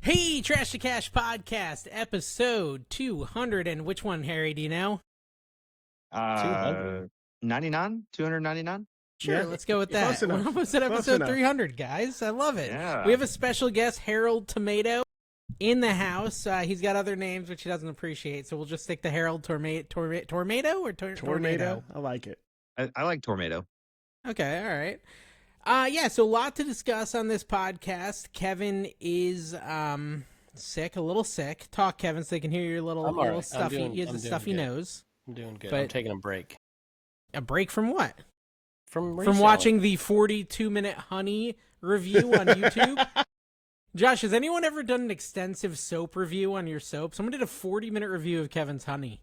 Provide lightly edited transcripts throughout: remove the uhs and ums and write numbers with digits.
Hey, Trash to Cash podcast, episode 200. And which one, Harry? Do you know? 200. 99? 299? Sure, Yeah, let's go with that. close enough. We're almost at Close episode enough. 300, guys. I love it. Yeah. We have a special guest, Harold Tomato, in the house. He's got other names, which he doesn't appreciate, so we'll just stick to Harold Tornado or Tornado? I like it. I like Tornado. Okay, all right. Yeah, so a lot to discuss on this podcast. Kevin is sick, a little sick. Talk, Kevin, so they can hear your little, I'm all little right. stuffy. I'm He has a doing stuffy good. nose. I'm doing good. But- I'm taking a break A break from what? from From watching the 42-minute Honey review on YouTube. Josh, has anyone ever done an extensive soap review on your soap? Someone did a 40-minute review of Kevin's Honey.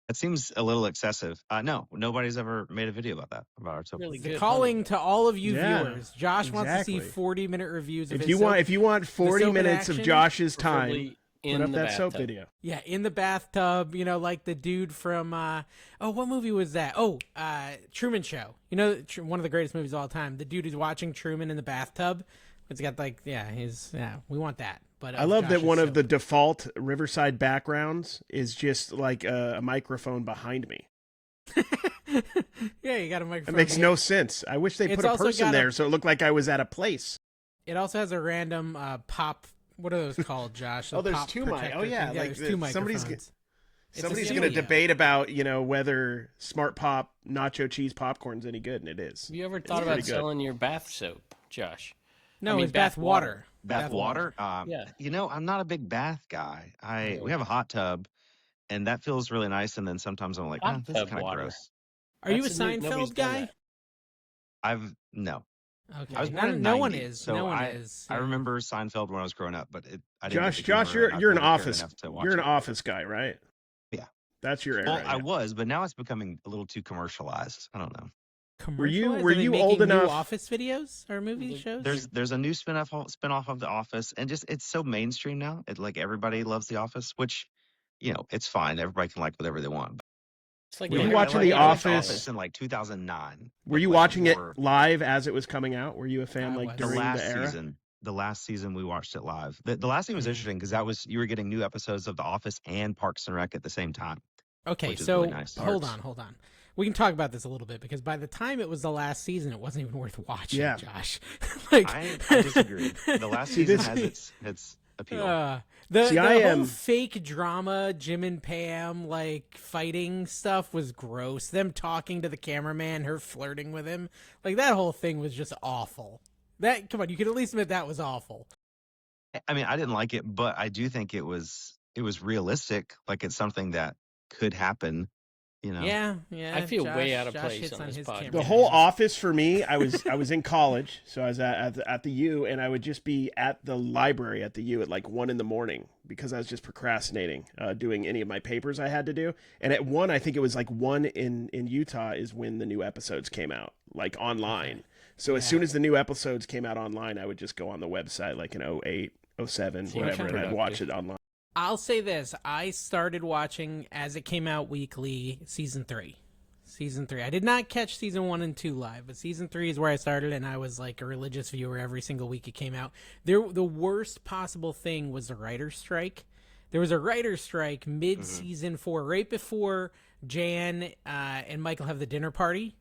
That seems a little excessive. No, nobody's ever made a video about that, about our soap. Really The good. calling honey. to all of you Yeah, viewers. Josh wants to see exactly. 40-minute reviews of If his you soap. want, 40 soap in minutes of action, Josh's time, Preferably put in up the that soap bathtub. video. Yeah, in the bathtub, like the dude from, what movie was that? Truman Show. One of the greatest movies of all time. The dude who's watching Truman in the bathtub. It's got we want that. But I love that Josh's one of soap. the default Riverside backgrounds is just like a microphone behind me. Yeah, you got a It microphone. makes no sense. I wish they It's put a also person got a- there so it looked like I was at a place. It also has a random pop. What are those called, Josh? Oh, The there's pop two mic- protector oh, yeah, things. like There's the- two microphones. somebody's It's a Somebody's going studio. to debate about, whether Smart Pop nacho cheese popcorn's any good, and it is. Have you ever thought about pretty good. selling your bath soap, Josh? No, I mean, it's bath water. Bath water? Yeah. I'm not a big bath guy. We have a hot tub, and that feels really nice. And then sometimes I'm like, Hot this is tub kind of water. gross. Are you a That's a new- nobody's Seinfeld done guy? that. No. Okay. I was born in no one 90, is. so no one I is. I Yeah. remember Seinfeld when I was growing up, but I didn't. get Josh, the humor, and you're an I never cared office. enough to watch You're an it. office guy, right? Yeah. That's your Well, area. I was, but now it's becoming a little too commercialized. I don't know. Commercialized? were Are they you making old new enough- Office videos or movie shows? There's a new spinoff of The Office, and just it's so mainstream now. Like everybody loves The Office, which it's fine. Everybody can like whatever they want. It's like Were you a- watching like The a- Office? in like 2009? Were you Like, watching it more- live as it was coming out? Were you a fan I like was. the during last the era? season? The last season we watched it live. The last season was Mhm. interesting because you were getting new episodes of The Office and Parks and Rec at the same time. Okay, which is so really nice. hold Parts. on. We can talk about this a little bit because by the time it was the last season, it wasn't even worth watching, Yeah. Josh. I disagree. The last See, season this- has its appeal. The See, whole I am- fake drama, Jim and Pam fighting stuff was gross. Them talking to the cameraman, her flirting with him, that whole thing was just awful. Come on, you can at least admit that was awful. I mean, I didn't like it, but I do think it was realistic. Like it's something that could happen. Yeah. I feel way Josh- out of Josh place hits on this his podcast. camera. The whole Office for me, I was in college, so I was at the U, and I would just be at the library at the U at like 1 a.m. because I was just procrastinating doing any of my papers I had to do. And at 1, I think it was like 1 in Utah is when the new episodes came out, like online. So as Yeah. soon as the new episodes came out online, I would just go on the website like in 08, 07, Seems whatever, and I'd productive. watch it online. I'll say this. I started watching as it came out weekly, season 3. Season 3. I did not catch season 1 and 2 live, but season 3 is where I started, and I was like a religious viewer every single week it came out. The worst possible thing was the writer's strike. There was a writer's strike mid-season 4, right before Jan and Michael have the dinner party.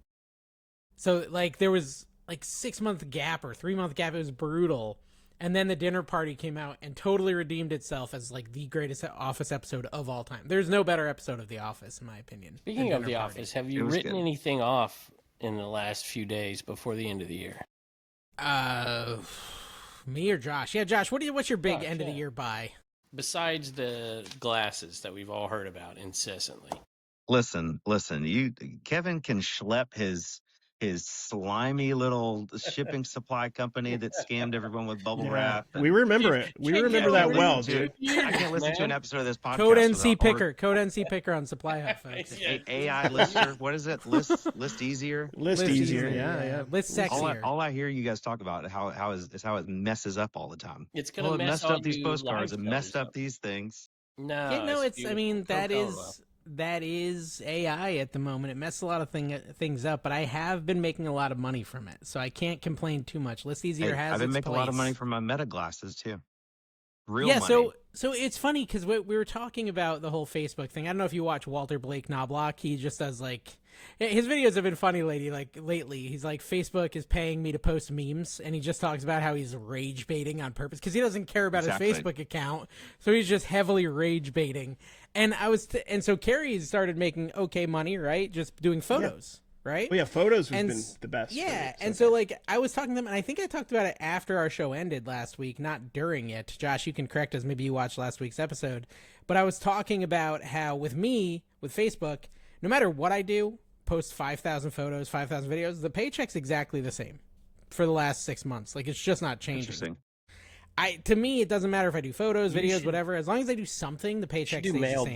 So, there was 6-month gap or 3-month gap. It was brutal. And then the dinner party came out and totally redeemed itself as the greatest Office episode of all time. There's no better episode of The Office, in my opinion. Speaking than of The Dinner Party. Office, have It you was written good. anything off in the last few days before the end of the year? Me or Josh? Yeah, Josh. What's your big Josh, end of the yeah. year buy? Besides the glasses that we've all heard about incessantly. Listen. Kevin can schlep his slimy little shipping supply company that scammed everyone with bubble wrap. We remember it. We Can't remember get that over well, it. dude. I can't listen to an Man. episode of this podcast. Code NC without- Picker. Code NC Picker on Supply Hut, folks. Yeah. AI lister. What is it? List easier. List easier, yeah. List All sexier. all I hear you guys talk about how it messes up all the time. It's gonna Well, it mess messed all up these you postcards. It live messed fellas up these things. No, Yeah, no, it's. I beautiful. mean, Don't tell her, that is AI at the moment. It messed a lot of things up, but I have been making a lot of money from it, so I can't complain too much. List Easier Hey, has I've been its making a lot of place. money from my Meta glasses too. Real Yeah, money. so it's funny because we were talking about the whole Facebook thing. I don't know if you watch Walter Blake Knobloch. He just does like his videos have been funny lately. He's like, Facebook is paying me to post memes, and he just talks about how he's rage baiting on purpose because he doesn't care about Exactly. his Facebook account, so he's just heavily rage baiting. And and so Carrie started making okay money, right? Just doing photos. Right? Well, yeah, photos has And been the best. Yeah, for me and so like I was talking to them, and I think I talked about it after our show ended last week, not during it. Josh, you can correct us. Maybe you watched last week's episode, but I was talking about how with Facebook, no matter what I do, post 5,000 photos, 5,000 videos, the paycheck's exactly the same for the last 6 months. Like it's just not changing. Interesting. To me, it doesn't matter if I do photos, You videos, should- whatever. As long as I do something, the paycheck do stays the same.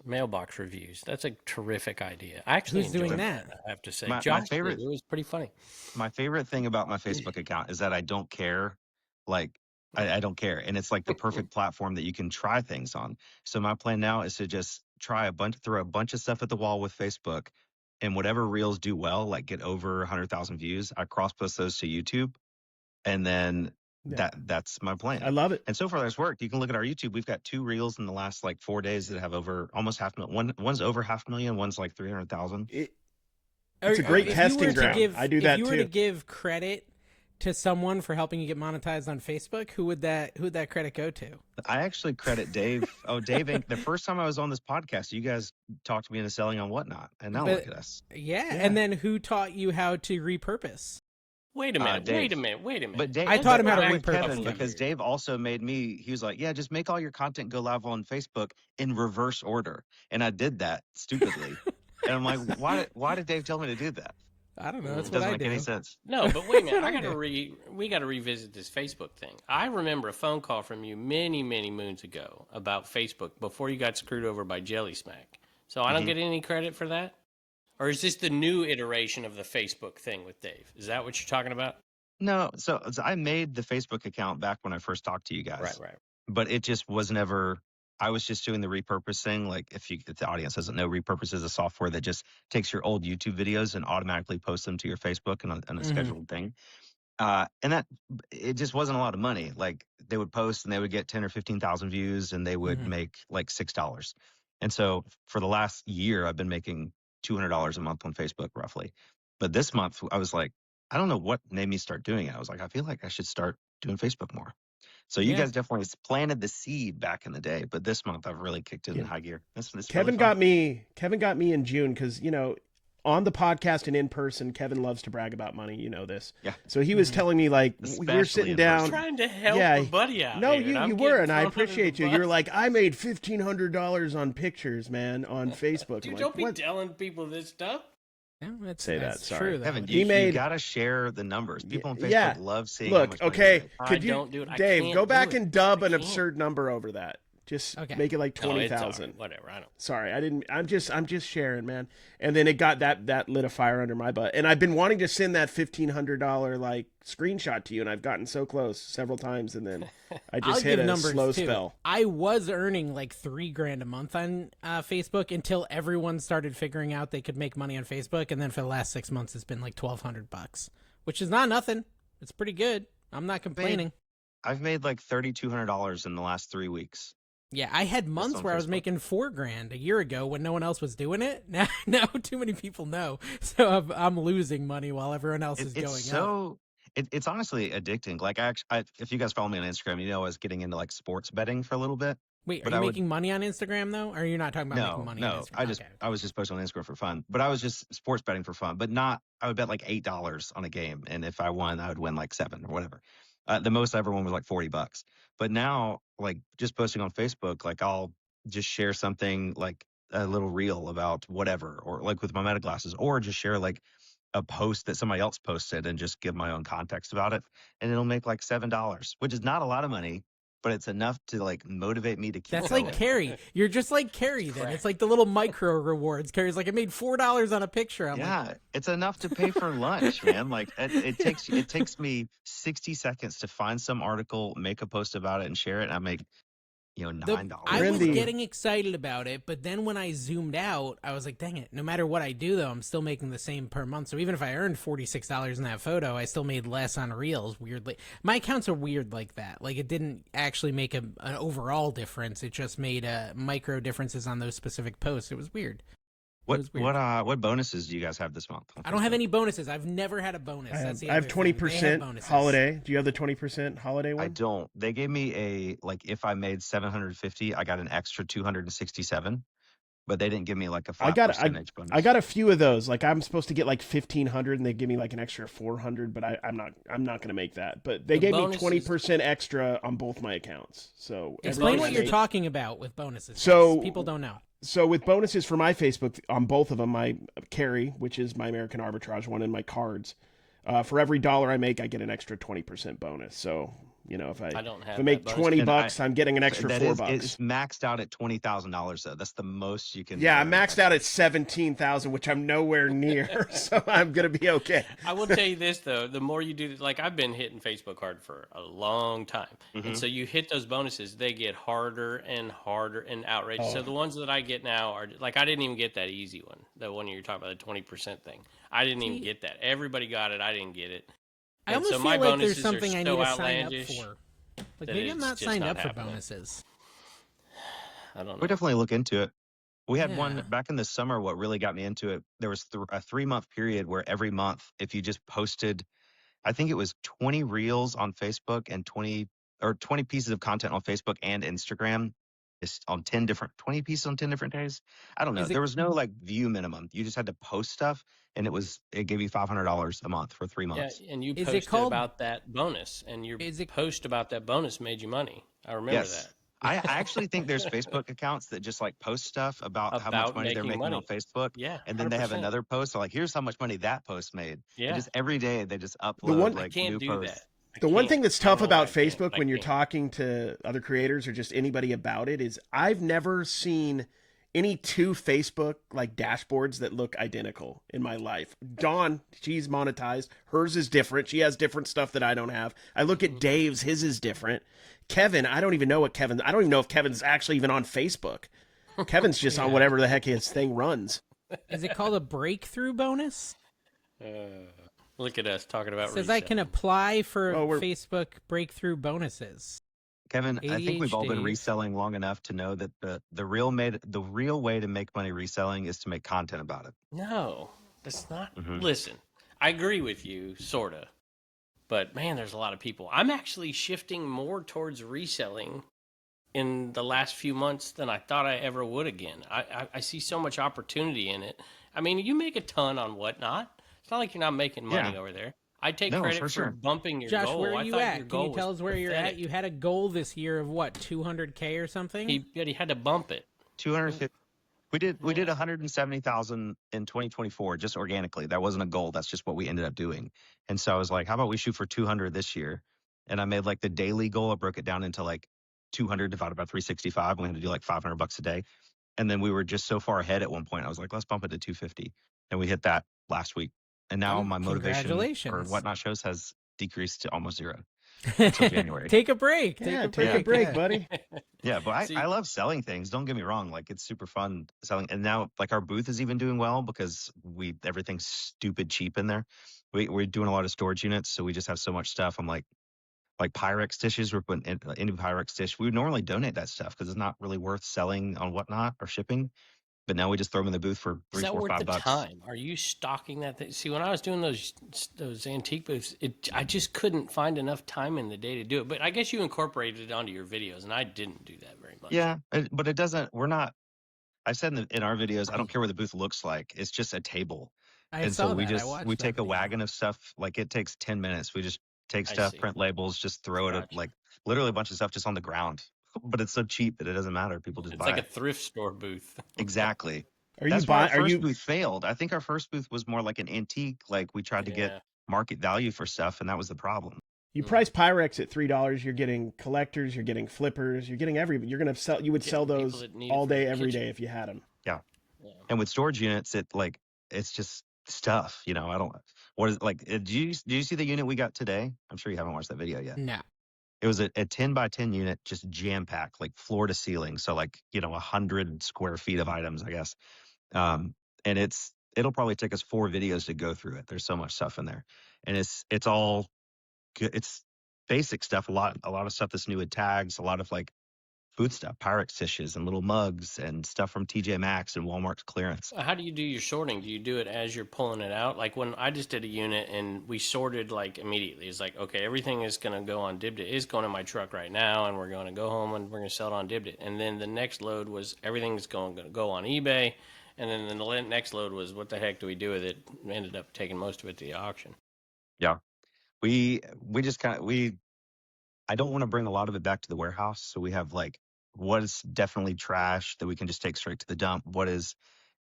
mailbox reviews. That's a terrific idea. I actually Who's doing enjoyed that? I have to say, My Josh favorite- did. It was pretty funny. My favorite thing about my Facebook account is that I don't care. Like, I don't care. And it's like the perfect platform that you can try things on. So my plan now is to just throw a bunch of stuff at the wall with Facebook, and whatever reels do well, like get over 100,000 views, I cross post those to YouTube. And then Yeah. that's my plan. I love it. And so far, that's worked. You can look at our YouTube. We've got 2 reels in the last like 4 days that have over almost 500,000. One's over 500,000. One's like 300,000. It's a great If you testing were to ground. I do that If you were to too. give credit to someone for helping you get monetized on Facebook, who would that credit go to? I actually credit Dave. Dave, the first time I was on this podcast, you guys talked me into selling on Whatnot, and now But- look at us. Yeah, and then who taught you how to repurpose? Wait a minute. Dave. Wait a minute. But Dave, I taught him how to but repurpose Kevin, them. because Dave also made me. He was like, "Yeah, just make all your content go live on Facebook in reverse order," and I did that stupidly. And I'm like, "Why did Dave tell me to do that?" I don't know. That's It what doesn't I make do. any sense. No, but wait a minute. What I We got to revisit this Facebook thing. I remember a phone call from you many, many moons ago about Facebook before you got screwed over by Jelly Smack. So I don't get any credit for that? Or is this the new iteration of the Facebook thing with Dave? Is that what you're talking about? No, so I made the Facebook account back when I first talked to you guys. Right. But it just was never. I was just doing the repurposing. Like if the audience doesn't know, repurpose is a software that just takes your old YouTube videos and automatically posts them to your Facebook on a scheduled thing. And that it just wasn't a lot of money. Like they would post and they would get 10 or 15,000 views and they would make like $6. And so for the last year, I've been making $200 a month on Facebook roughly. But this month I was like, I don't know what made me start doing it. I was like, I feel like I should start doing Facebook more. So you Yeah. guys definitely planted the seed back in the day, but this month I've really kicked it in high gear. This Kevin got me in June because on the podcast and in person, Kevin loves to brag about money. You know this. Yeah. So he was telling me like we were Especially sitting in down. person. Trying to help Yeah. a buddy out. No, here, and you I'm were, getting and I thrown under appreciate the you. You're bus. like, I made $1,500 on pictures, man, on Facebook. Dude, I'm like, don't be what? telling people this stuff. Yeah, that's, Say that, that's sorry. true. Though. Kevin, He you made- got to share the numbers. People on Facebook Yeah. love seeing. how Look, much money okay, you make. could I you, don't do it. I Dave, can't go do back it. and dub I an can't. absurd number over that. Just Okay. make it like No, it's all 20,000. right. Whatever. I don't. Sorry, I didn't. I'm just sharing, man. And then it got that lit a fire under my butt. And I've been wanting to send that $1,500 like screenshot to you, and I've gotten so close several times, and then I I'll just hit give a numbers slow too. spell. I was earning like $3,000 a month on Facebook until everyone started figuring out they could make money on Facebook, and then for the last 6 months, it's been like $1,200, which is not nothing. It's pretty good. I'm not complaining. I've made like $3,200 in the last 3 weeks. Yeah, I had months on where I was Facebook. making $4,000 a year ago when no one else was doing it. Now too many people know, so I'm losing money while everyone else is going up. It's so. It's honestly addicting. Like if you guys follow me on Instagram, you know I was getting into like sports betting for a little bit. Wait, but are I you would- making money on Instagram though, or are you not talking about making money on No, Instagram? Okay. I was just posting on Instagram for fun, but I was just sports betting for fun, but not. I would bet like $8 on a game, and if I won, I would win like 7 or whatever. The most I ever won was like $40. But now, like just posting on Facebook, like I'll just share something like a little reel about whatever, or like with my meta glasses, or just share like a post that somebody else posted and just give my own context about it, and it'll make like $7, which is not a lot of money, but it's enough to like motivate me to keep That's going. like Carrie. You're just like Carrie then. Crap. It's like the little micro rewards. Carrie's like, I made $4 on a picture. I'm Yeah, like, it's enough to pay for lunch, man. Like it takes me 60 seconds to find some article, make a post about it, and share it. And I make $9. I was Randy. getting excited about it, but then when I zoomed out, I was like, dang it, no matter what I do, though, I'm still making the same per month. So even if I earned $46 in that photo, I still made less on Reels, weirdly. My accounts are weird like that. Like, it didn't actually make an overall difference. It just made micro differences on those specific posts. It was weird. What bonuses do you guys have this month? I don't have any bonuses. I've never had a bonus. That's the I have other thing. They 20% bonuses. holiday. Do you have the 20% holiday one? I don't. They gave me if I made 750, I got an extra 267, but they didn't give me like a 5% bonus. I got a few of those. Like I'm supposed to get like 1,500, and they give me like an extra 400, but I'm not going to make that. But they gave me 20% extra on both my accounts. So explain what you're talking about with bonuses. So people don't know. So with bonuses for my Facebook on both of them, my carry, which is my American Arbitrage one, and my cards, for every $1 I make, I get an extra 20% bonus. So if I make $20, I'm getting an extra $4. It's maxed out at $20,000 though. That's the most you can. Yeah, I'm maxed out at 17,000, which I'm nowhere near. So I'm gonna be okay. I will tell you this though: the more you do, like I've been hitting Facebook hard for a long time, and so you hit those bonuses, they get harder and harder and outrageous. So the ones that I get now are like I didn't even get that easy one, the one you're talking about, the 20% thing. I didn't even get that. Everybody got it. I didn't get it. I almost feel like there's something I need to sign up for. Like maybe I'm not signed up for bonuses. I don't know. We definitely look into it. We had one back in the summer. What really got me into it, there was a 3-month period where every month, if you just posted, I think it was 20 reels on Facebook and 20 pieces of content on Facebook and Instagram, is on 20 pieces on 10 different days. I don't know. There was no like view minimum. You just had to post stuff, and it gave you $500 a month for 3 months. Yeah, and you posted about that bonus, and your post about that bonus made you money. I remember that. I actually think there's Facebook accounts that just like post stuff about how much money they're making on Facebook. Yeah, 100%. And then they have another post. So like, here's how much money that post made. Yeah. And just every day they just upload new posts. The one thing that's tough about Facebook when you're talking to other creators or just anybody about it is I've never seen any two Facebook like dashboards that look identical in my life. Dawn, she's monetized. Hers is different. She has different stuff that I don't have. I look at Dave's, his is different. Kevin, I don't even know if Kevin's actually even on Facebook. Kevin's just on whatever the heck his thing runs. Is it called a breakthrough bonus? Look at us talking about. It says I can apply for Facebook breakthrough bonuses. Kevin, I think we've all been reselling long enough to know that the real way to make money reselling is to make content about it. No, that's not. Listen, I agree with you, sorta, but man, there's a lot of people. I'm actually shifting more towards reselling in the last few months than I thought I ever would again. I see so much opportunity in it. I mean, you make a ton on Whatnot. It's not like you're not making money over there. I take credit for bumping your Josh, goal. where are you at? Can you tell us where pathetic. you're at? You had a goal this year of what, 200K or something? He had to bump it. 250. We did 170,000 in 2024 just organically. That wasn't a goal. That's just what we ended up doing. And so I was like, how about we shoot for 200 this year? And I made like the daily goal. I broke it down into like 200 divided by 365. We had to do like $500 a day. And then we were just so far ahead at one point. I was like, let's bump it to 250. And we hit that last week. And now my motivation for Whatnot shows has decreased to almost zero until January. Take a break. Take a break, buddy. Yeah, but I love selling things. Don't get me wrong. Like, it's super fun selling. And now, like, our booth is even doing well because everything's stupid cheap in there. We're doing a lot of storage units, so we just have so much stuff. I'm like Pyrex dishes. We're putting into Pyrex dish. We would normally donate that stuff because it's not really worth selling on Whatnot or shipping. But now we just throw them in the booth for $3, $4, $5. Is that worth the time? Are you stocking that thing? See, when I was doing those antique booths, I just couldn't find enough time in the day to do it. But I guess you incorporated it onto your videos, and I didn't do that very much. Yeah, but it doesn't. We're not. I said in our videos, I don't care what the booth looks like. It's just a table. We take a wagon of stuff. Like, it takes 10 minutes. We just take stuff, print labels, just throw it like literally a bunch of stuff just on the ground. But it's so cheap that it doesn't matter. People just buy it. It's like a thrift store booth. Exactly. That's why our first booth failed. I think our first booth was more like an antique. Like, we tried to get market value for stuff, and that was the problem. You price Pyrex at $3. You're getting collectors. You're getting flippers. You're getting everybody. You're gonna sell. You would sell those all day, every day if you had them. Yeah. And with storage units, it's just stuff. I don't. What is like? Do you see the unit we got today? I'm sure you haven't watched that video yet. No. It was a 10 by 10 unit, just jam packed, like floor to ceiling. So like, 100 square feet of items, I guess. And it'll probably take us 4 videos to go through it. There's so much stuff in there, and it's all good. It's basic stuff. A lot of stuff that's new with tags. A lot of like food stuff, Pyrex dishes and little mugs and stuff from TJ Maxx and Walmart's clearance. How do you do your sorting? Do you do it as you're pulling it out? Like when I just did a unit and we sorted like immediately. It's like, okay, everything is going to go on Dibdit. It's going in my truck right now, and we're going to go home and we're going to sell it on Dibdit. And then the next load was everything's going to go on eBay. And then the next load was, what the heck do we do with it? We ended up taking most of it to the auction. Yeah, we just I don't want to bring a lot of it back to the warehouse, so we have like what is definitely trash that we can just take straight to the dump, what is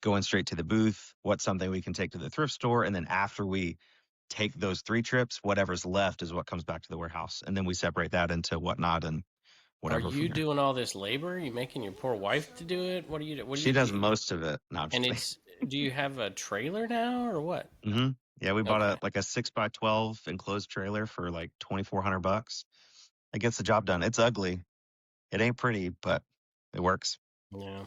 going straight to the booth, what's something we can take to the thrift store, and then after we take those 3 trips, whatever's left is what comes back to the warehouse, and then we separate that into whatnot and whatever. Are you doing all this labor? Are you making your poor wife to do it? What do you do? She does most of it. No, and do you have a trailer now or what? Mm-hmm. Yeah, we bought a 6x12 enclosed trailer for like $2,400. It gets the job done. It's ugly. It ain't pretty, but it works. Yeah.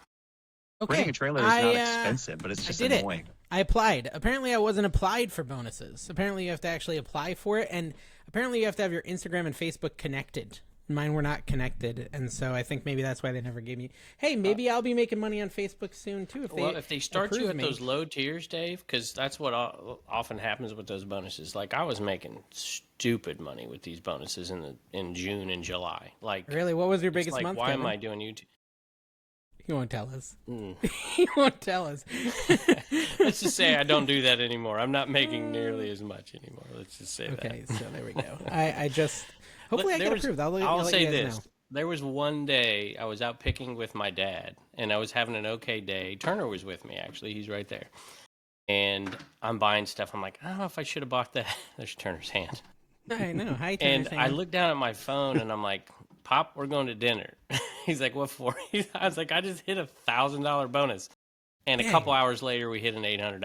Okay. Renting a trailer is not expensive, but it's just annoying. I applied. Apparently, I wasn't applied for bonuses. Apparently, you have to actually apply for it, and apparently, you have to have your Instagram and Facebook connected. Mine were not connected, and so I think maybe that's why they never gave me. Hey, maybe I'll be making money on Facebook soon too. If they start you at those low tiers, Dave, because that's what often happens with those bonuses. Like I was making stupid money with these bonuses in June and July. Like really, what was your biggest month? Why am I doing YouTube? He won't tell us. He won't tell us. Let's just say I don't do that anymore. I'm not making nearly as much anymore. Let's just say that. Okay, so there we go. I just hopefully I get approved. I'll say this. Know. There was one day I was out picking with my dad, and I was having an okay day. Turner was with me, actually. He's right there. And I'm buying stuff. I'm like, I don't know if I should have bought that. There's Turner's hand. I know. Hi, Turner's hand. I look down at my phone, and I'm like, Pop, we're going to dinner. He's like, what for? I was like, I just hit $1,000 bonus. And a couple hours later, we hit an $800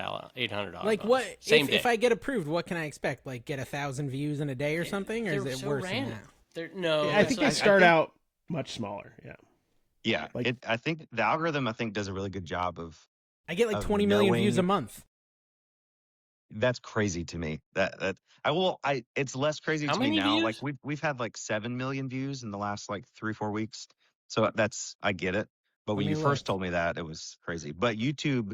like bonus. what? Same day. If I get approved, what can I expect? Like get 1,000 views in a day or something, or is it worse than that? No, I think they start out much smaller. Yeah. Yeah. I think the algorithm does a really good job of. I get like 20 million views a month. That's crazy to me. It's less crazy to me now. Views? Like we've had like 7 million views in the last like 3-4 weeks. So I get it. But when you first told me that, it was crazy. But YouTube,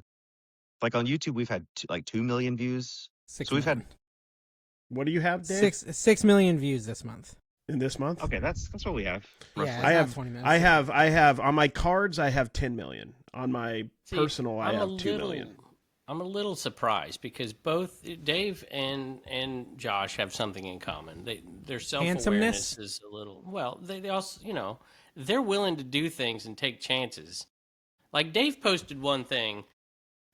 like on YouTube, we've had 2 million views. 6 so we've million. had. What do you have, Dave? 6 million views this month. In this month? Okay, that's what we have. Yeah, I have on my cards. I have 10 million. On my personal, I have 2 million. I'm a little surprised because both Dave and Josh have something in common. Their self-awareness is a little. Well, they also they're willing to do things and take chances. Like Dave posted one thing.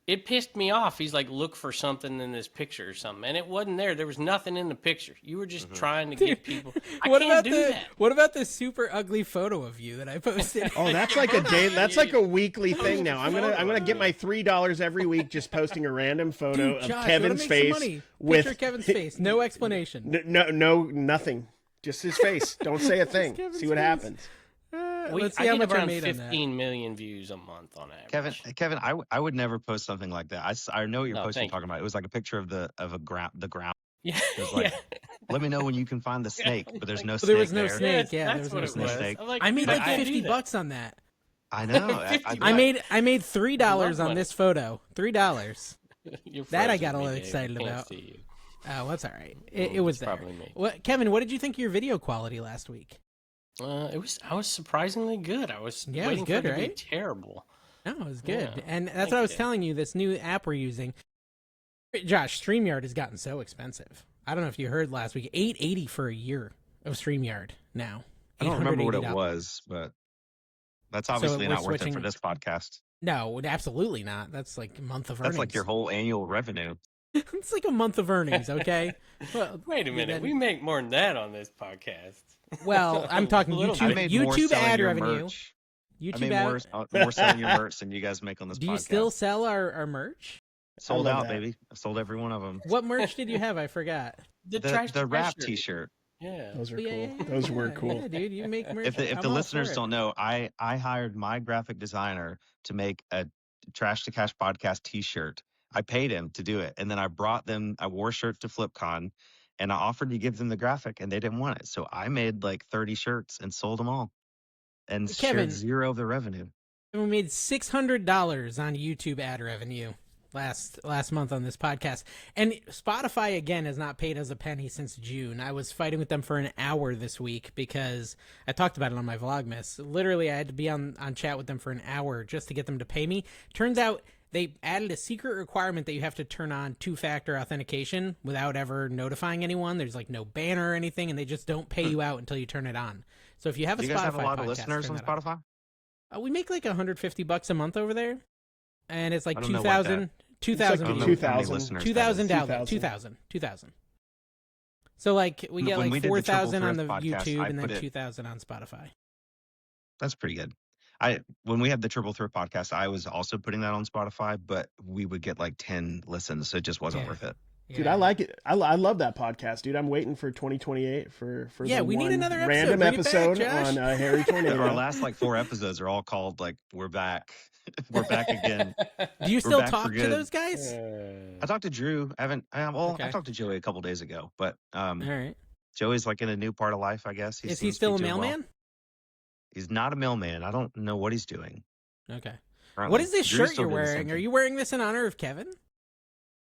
It pissed me off. He's like, look for something in this picture or something. And it wasn't there. There was nothing in the picture. You were just trying to get people. I can't do that. What about the super ugly photo of you that I posted? Oh, that's like a day. That's like a weekly thing now. I'm gonna get my $3 every week just posting a random photo of Kevin's face with picture Kevin's face. No explanation. No, nothing. Just his face. Don't say a thing. See what happens. Let's see how much I made on that. 15 million views a month on average. Kevin, I would never post something like that. I know what you're talking about. It was like a picture of the ground. Yeah. It was like, let me know when you can find the snake, but there's no snake. There was no there. snake. Yeah, there was no snake. Like, I made like $50 on that. I know. I made $3 on this photo. $3. That I got a little excited about. Oh, that's all right. It was there. Probably me. Kevin, what did you think of your video quality last week? I was surprisingly good. I was waiting for it to be terrible. No, it was good. Yeah, and that's what I was telling you, this new app we're using. Josh, StreamYard has gotten so expensive. I don't know if you heard last week, $880 for a year of StreamYard now. I don't remember what it was, but that's obviously not worth it for this podcast. No, absolutely not. That's like a month of earnings. That's like your whole annual revenue. It's like a month of earnings, okay? Well, wait a minute. We make more than that on this podcast. Well, I'm talking YouTube ad revenue. Merch. YouTube I made more selling your merch than you guys make on this podcast. Do you still sell our merch? Sold out, baby. I sold every one of them. What merch did you have? I forgot. The rap T-shirt. Yeah. Those are Yeah, cool. yeah, yeah, Those were yeah, cool. yeah, dude. You make merch. If the I'm all listeners for it. don't know, I hired my graphic designer to make a Trash to Cash podcast T-shirt. I paid him to do it, and then I brought them. I wore a shirt to FlipCon, and I offered to give them the graphic, and they didn't want it. So I made like 30 shirts and sold them all, and shared Kevin, zero of the revenue. we made $600 on YouTube ad revenue last month on this podcast, and Spotify again has not paid us a penny since June. I was fighting with them for an hour this week because I talked about it on my Vlogmas. Literally, I had to be on chat with them for an hour just to get them to pay me. Turns out they added a secret requirement that you have to turn on two-factor authentication without ever notifying anyone. There's like no banner or anything, and they just don't pay you out until you turn it on. So if you have a Do you Spotify guys have a lot podcast, of listeners on turn that on. Spotify? We make like $150 a month over there, and it's like I don't know what 2,000 like I don't know views. how many 2,000. listeners that 2,000 is. downloads. 2,000. So like we get When like we did the Triple 4,000 on the Thrift podcast, YouTube I and then put it- 2,000 on Spotify. That's pretty good. When we had the Triple Thrift podcast, I was also putting that on Spotify, but we would get like 10 listens, so it just wasn't Yeah. worth it. Dude, Yeah. I like it. I love that podcast, dude. I'm waiting for 2028 for Yeah, the we need one another episode. random Bring it back, episode Josh. on Harry Tornado. Our last like 4 episodes are all called like "We're back, we're back again." Do you still back for talk to good. those guys? I talked to Drew. I Okay. talked to Joey a couple days ago, but All right. Joey's like in a new part of life, I guess. Is he seems to still a be doing well. mailman? He's not a mailman. I don't know what he's doing. Okay. currently. What is this Drew's shirt still you're doing the same wearing? Are thing. you wearing this in honor of Kevin?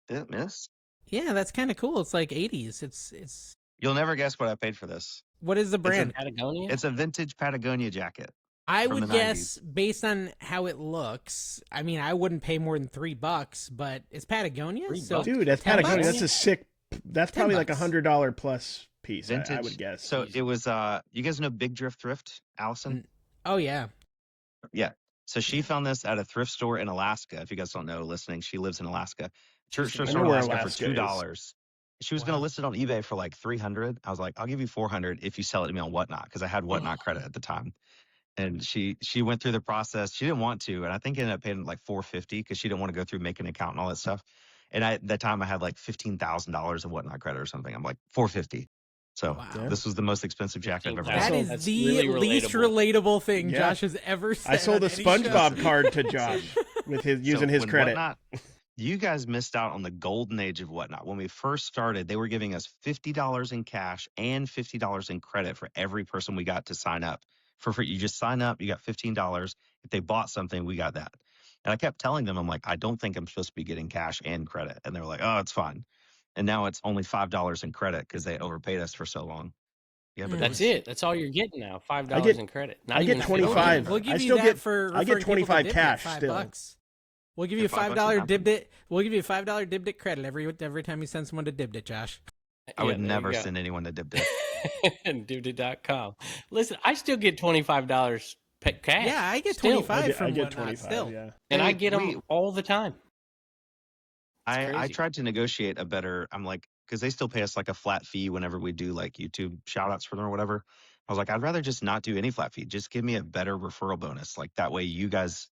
Did it miss? Yeah, that's kind of cool. It's like 80s. It's You'll never guess what I paid for this. what is the brand? Patagonia? It's a vintage Patagonia jacket. I from would the guess based on how it looks. I mean, I wouldn't pay more than $3, but it's Patagonia. $3? So Dude, that's 10 Patagonia. bucks? That's a sick. That's probably like $10. $100 plus piece. I Vintage. would guess. So it was. You guys know Big Drift Thrift, Allison? Oh yeah. Yeah. So she found this at a thrift store in Alaska. If you guys don't know, listening, she lives in Alaska. Thrift I store know in where Alaska Alaska for is. $2. She was going Wow. to list it on eBay for like $300. I was like, I'll give you $400 if you sell it to me on Whatnot, because I had Whatnot credit at the time. And she went through the process. She didn't want to, and I think ended up paying like $450 because she didn't want to go through making an account and all that stuff. And at that time, I had like $15,000 of Whatnot credit or something. I'm like $450. So Wow. this was the most expensive jacket I've ever That That bought. is That's the really least relatable. relatable thing Yeah. Josh has ever said. I sold a on any show. SpongeBob card to Josh with his using So his when credit. Whatnot, you guys missed out on the golden age of Whatnot. When we first started, they were giving us $50 in cash and $50 in credit for every person we got to sign up for free. You just sign up, you got $15. If they bought something, we got that. And I kept telling them, I'm like, I don't think I'm supposed to be getting cash and credit. And they were like, oh, it's fine. And now it's only $5 in credit because they overpaid us for so long. Yeah, but That's it. That's all you're getting now. $5 I get- in credit. Not I get even 25. We'll give I you still that get- for I get referring people to 25 Dibdit, cash $5. still. We'll give you a $5 $5 is nothing. Dibdit. We'll give you a $5 Dibdit credit every time you send someone to Dibdit, Josh. I would never send anyone to DibDib. Dibdit.com. Listen, I still get $25 cash. Yeah, I get Still. 25 I get, from I get Whatnot 25. still. Yeah. And I Hey, get them we- all the time. I crazy. tried to negotiate a better, I'm like, because they still pay us like a flat fee whenever we do like YouTube shout outs for them or whatever. I was like, I'd rather just not do any flat fee. Just give me a better referral bonus. Like that way you guys,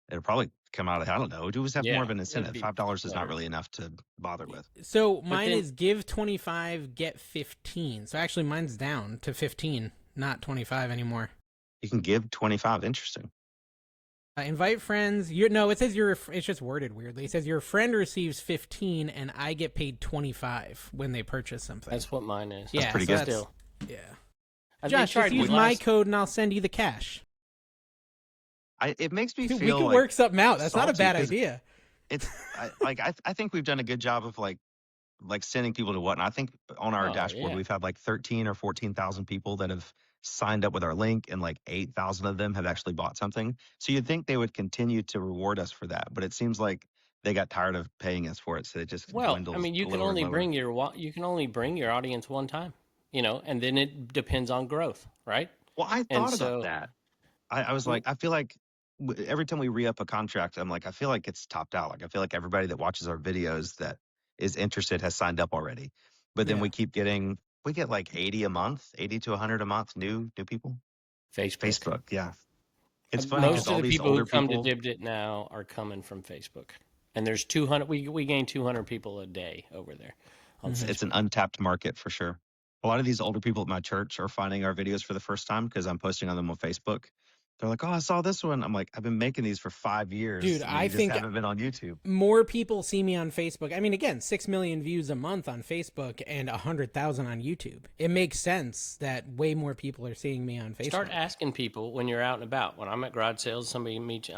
it'll probably come out of, I don't know, do have Yeah, more of an that'd incentive. be $5 is not better. really enough to bother with. So mine then- is give 25, get 15. So actually mine's down to 15, not 25 anymore. You can give 25. Interesting. Invite friends. No, it says it's just worded weirdly. It says your friend receives 15 and I get paid 25 when they purchase something. That's what mine is. yeah, pretty so good. that's- Still. Yeah. They Josh, tried just use me my last- code and I'll send you the cash. It makes me Dude, we feel can like work something out. That's not a salty, bad 'cause idea. it's I think we've done a good job of like sending people to Whatnot. I think on our Oh, dashboard yeah. we've had like 13 or 14,000 people that have signed up with our link, and like 8,000 of them have actually bought something. So you'd think they would continue to reward us for that, but it seems like they got tired of paying us for it, so it just Well, dwindles I mean, you can lower and only lower. bring your audience one time, and then it depends on growth, right? Well, I and thought so- about that. I was like, I feel like every time we re-up a contract, I'm like, I feel like it's topped out. Like I feel like everybody that watches our videos that is interested has signed up already. But then Yeah. we get like 80 a month, 80 to 100 a month new people. Facebook, yeah. It's funny Most because of all the these people who older come people, to Dibdit now are coming from Facebook, and there's 200. We gain 200 people a day over there on Facebook. it's an untapped market for sure. A lot of these older people at my church are finding our videos for the first time because I'm posting on them on Facebook. They're like, "Oh, I saw this one." I'm like, "I've been making these for 5 years. Dude, You I just think haven't been on YouTube." more people see me on Facebook. I mean, again, 6 million views a month on Facebook and 100,000 on YouTube. It makes sense that way more people are seeing me on Facebook. Start asking people when you're out and about. When I'm at garage sales, somebody meets you,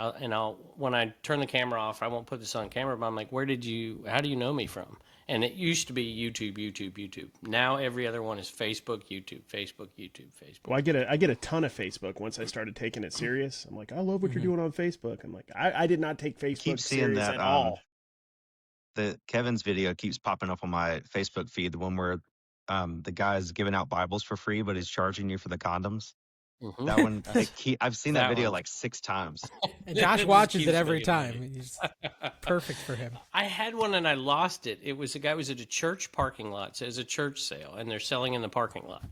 when I turn the camera off, I won't put this on camera, but I'm like, how do you know me from? And it used to be YouTube, YouTube, YouTube. Now every other one is Facebook, YouTube, Facebook, YouTube, Facebook. Well, I get a ton of Facebook once I started taking it serious. I'm like, I love what you're doing on Facebook. I'm like, I did not take Facebook Keep seeing serious that. at all. The Kevin's video keeps popping up on my Facebook feed. The one where the guy's giving out Bibles for free, but he's charging you for the condoms. Mhm. That one, I've seen that That video one. like 6 times. And Josh Just watches keeps it every making time. money. It's perfect for him. I had one and I lost it. It was a guy was at a church parking lot. So it was a church sale, and they're selling in the parking lot.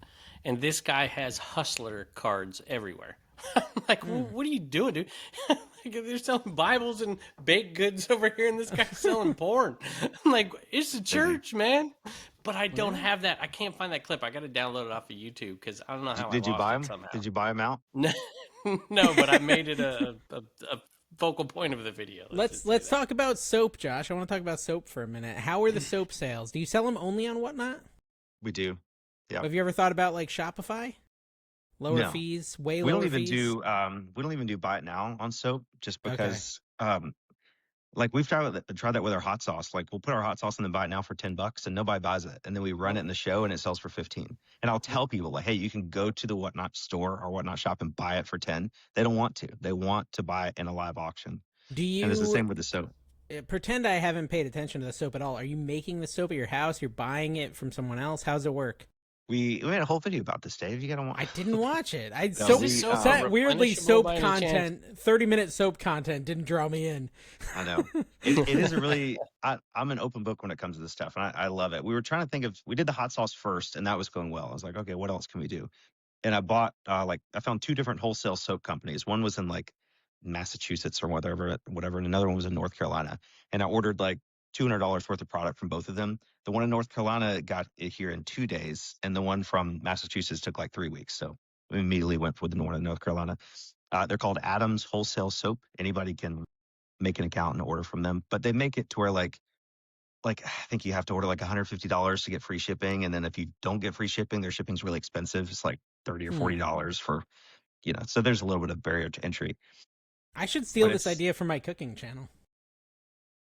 And this guy has hustler cards everywhere. I'm like, what are you doing, dude? Like, they're selling Bibles and baked goods over here, and this guy's selling porn. I'm like, it's a church, man. But I don't have that. I can't find that clip. I got to download it off of YouTube because I don't know how. Did I you lost buy it them? somehow. Did you buy them out? No, but I made it a focal point of the video. Let's talk about soap, Josh. I want to talk about soap for a minute. How are the soap sales? Do you sell them only on Whatnot? We do. Yeah. Have you ever thought about like Shopify? Lower No. fees, way We lower don't even fees. we don't even do buy it now on soap just Okay. because like we've tried that with our hot sauce. Like we'll put our hot sauce in the buy it now for $10 and nobody buys it. And then we run it in the show and it sells for 15. And I'll tell people like, hey, you can go to the Whatnot store or Whatnot shop and buy it for 10. They don't want to. They want to buy it in a live auction. Do you And it's the same with the soap. pretend I haven't paid attention to the soap at all? Are you making the soap at your house? You're buying it from someone else? How's it work? We made a whole video about this, Dave. You gotta watch. I didn't watch it. No, Soap, we, weirdly, replenishable soap by any content, 30-minute soap content didn't draw me in. I know. It is a really, I'm an open book when it comes to this stuff, and I love it. We were trying to think of, we did the hot sauce first, and that was going well. I was like, okay, what else can we do? And I bought, I found 2 different wholesale soap companies. One was in like Massachusetts or whatever, and another one was in North Carolina. And I ordered like $200 worth of product from both of them. The one in North Carolina got it here in 2 days, and the one from Massachusetts took like 3 weeks. So we immediately went for the one in North Carolina. They're called Adams Wholesale Soap. Anybody can make an account and order from them, but they make it to where like I think you have to order like $150 to get free shipping, and then if you don't get free shipping, their shipping's really expensive. It's like $30 or $40 for, So there's a little bit of barrier to entry. I should steal But this it's- idea from my cooking channel.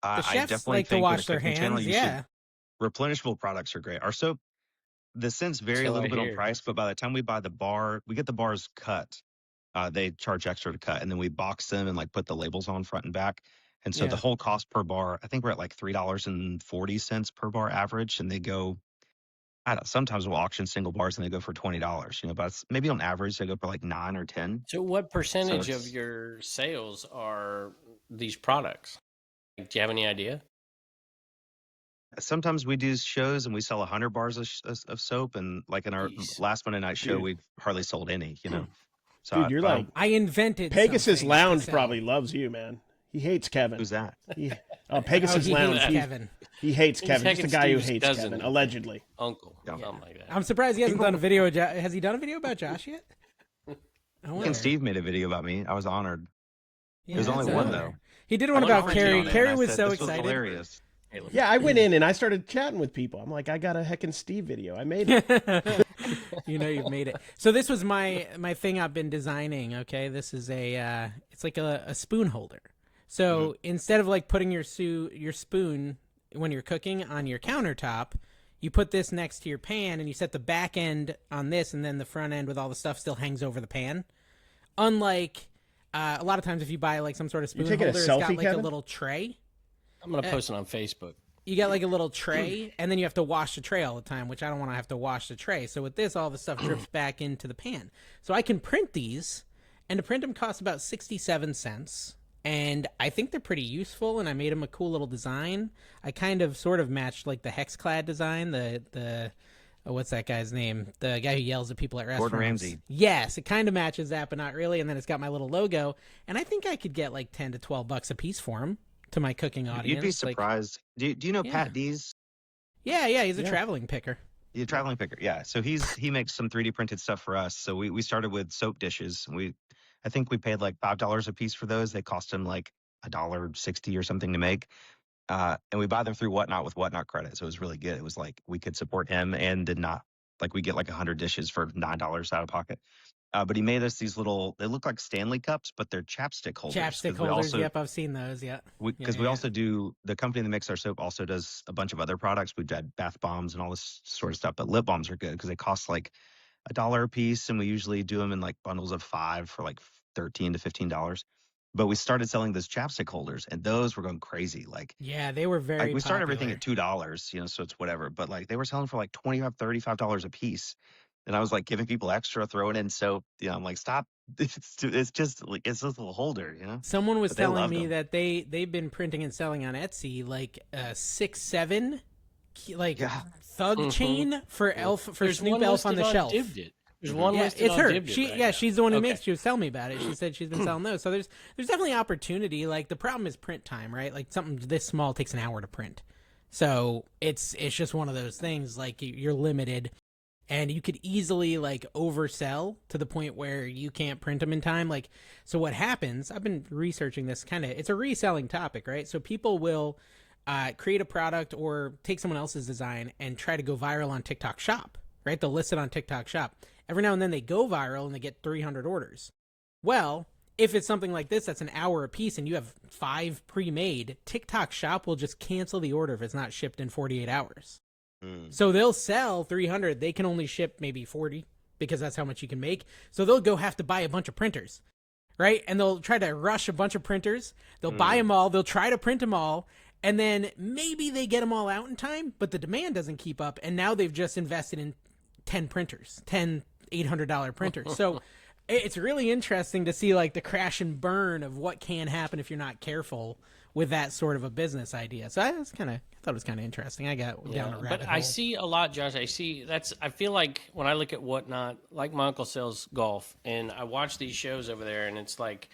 The I chefs definitely like to think with wash a their cooking channel, hands. you should- Yeah. replenishable products are great. Our soap, the scents vary a So little I bit on hear. price, but by the time we buy the bar, we get the bars cut. They charge extra to cut, and then we box them and like put the labels on front and back. And so Yeah. the whole cost per bar, I think we're at like $3.40 per bar average, and they go. I don't know, sometimes we'll auction single bars and they go for $20, but it's, maybe on average they go for like 9 or 10. So, what percentage of it's- your sales are these products? Do you have any idea? Sometimes we do shows and we sell 100 bars of soap, and like in our Jeez. last Monday night show, Dude. we hardly sold any. So Dude, you're like I invented Pegasus something Lounge to sell. probably loves you, man. He hates Kevin. who's that? Pegasus he Lounge. hates He, Kevin. he hates He's Kevin. Just a Heckin' guy who Steve's hates cousin. Kevin, allegedly. Uncle, Yeah. something like that. I'm surprised he hasn't done a video. Has he done a video about Josh yet? I wonder. And Steve made a video about me. I was honored. Yeah, There's only that's one another. though. He did one I about went Carrie. on it, Carrie And I was said, so "This was excited. hilarious." Hey, look. Yeah, I went in and I started chatting with people. I'm like, I got a heckin' Steve video. I made it. You've made it. So this was my thing I've been designing. Okay, this is it's like a spoon holder. So instead of like putting your spoon when you're cooking on your countertop, you put this next to your pan and you set the back end on this, and then the front end with all the stuff still hangs over the pan. Unlike a lot of times if you buy like some sort of spoon taking a holder, it's got selfie, like a Kevin? little tray. I'm going to post it on Facebook. You got like a little tray, and then you have to wash the tray all the time, which I don't want to have to wash the tray. So with this, all the stuff drips back into the pan. So I can print these, and to print them costs about 67 cents. And I think they're pretty useful, and I made them a cool little design. I kind of sort of matched like the Hexclad design, what's that guy's name? The guy who yells at people at restaurants. Gordon Ramsay. Yes, it kind of matches that, but not really. And then it's got my little logo, and I think I could get like $10 to $12 a piece for them to my cooking audience. You'd be Like, surprised. Do you know Yeah. Pat Dees? yeah, he's a Yeah. traveling picker. Yeah, traveling picker. Yeah. So he makes some 3D printed stuff for us. So we started with soap dishes. I think we paid like $5 a piece for those. They cost him like $1.60 or something to make. And we buy them through Whatnot with Whatnot credit. So it was really good. It was like we could support him and did not like we get like 100 dishes for $9 out of pocket. But he made us these little. They look like Stanley cups, but they're chapstick holders. Chapstick holders. Yep, I've seen those. Yeah. Because we also do, the company that makes our soap also does a bunch of other products. We've had bath bombs and all this sort of stuff, but lip balms are good because they cost like $1 a piece, and we usually do them in like bundles of 5 for like $13 to $15. But we started selling those chapstick holders, and those were going crazy. Like, yeah, they were very. We started popular. everything at $2, so it's whatever. But like they were selling for like $25, $35 a piece, and I was like giving people extra, throwing in soap. I'm like, stop. It's just like it's just a little holder, Someone was But they telling loved me them. that they've been printing and selling on Etsy like 6-7 Yeah. thug chain for There's Snoop one Elf on the listed shelf. Divdit. There's one Yeah, listed it's on her. Divdit right now. She's the one who Okay. makes. She was telling me about it. She said she's been selling those. So there's definitely opportunity. Like the problem is print time, right? Like something this small takes an hour to print. So it's just one of those things. Like you're limited, and you could easily like oversell to the point where you can't print them in time. Like, so what happens? I've been researching this it's a reselling topic, right? So people will create a product or take someone else's design and try to go viral on TikTok Shop, right? They'll list it on TikTok Shop. Every now and then they go viral and they get 300 orders. Well, if it's something like this that's an hour a piece and you have 5 pre-made, TikTok Shop will just cancel the order if it's not shipped in 48 hours. So they'll sell 300. They can only ship maybe 40 because that's how much you can make. So they'll go have to buy a bunch of printers, right? And they'll try to rush a bunch of printers. They'll buy them all. They'll try to print them all. And then maybe they get them all out in time, but the demand doesn't keep up. And now they've just invested in 10 printers, 10 $800 printers. So it's really interesting to see like the crash and burn of what can happen if you're not careful with that sort of a business idea. So I thought it was kind of interesting. I got down a rabbit But hole. I see a lot, Josh. I feel like when I look at Whatnot, like my uncle sells golf, and I watch these shows over there, and it's like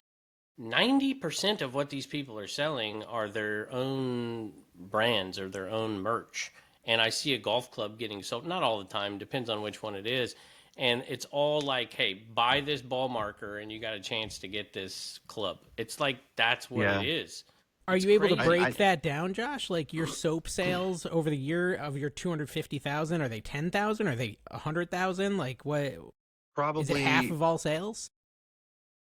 90% of what these people are selling are their own brands or their own merch. And I see a golf club getting sold, not all the time, depends on which one it is. And it's all like, hey, buy this ball marker and you got a chance to get this club. It's like that's what Yeah. it is. Are you able to crazy. break that down, Josh? Like your soap sales over the year of your 250,000, are they 10,000? Are they 100,000? Like what? Probably Is it half of all sales?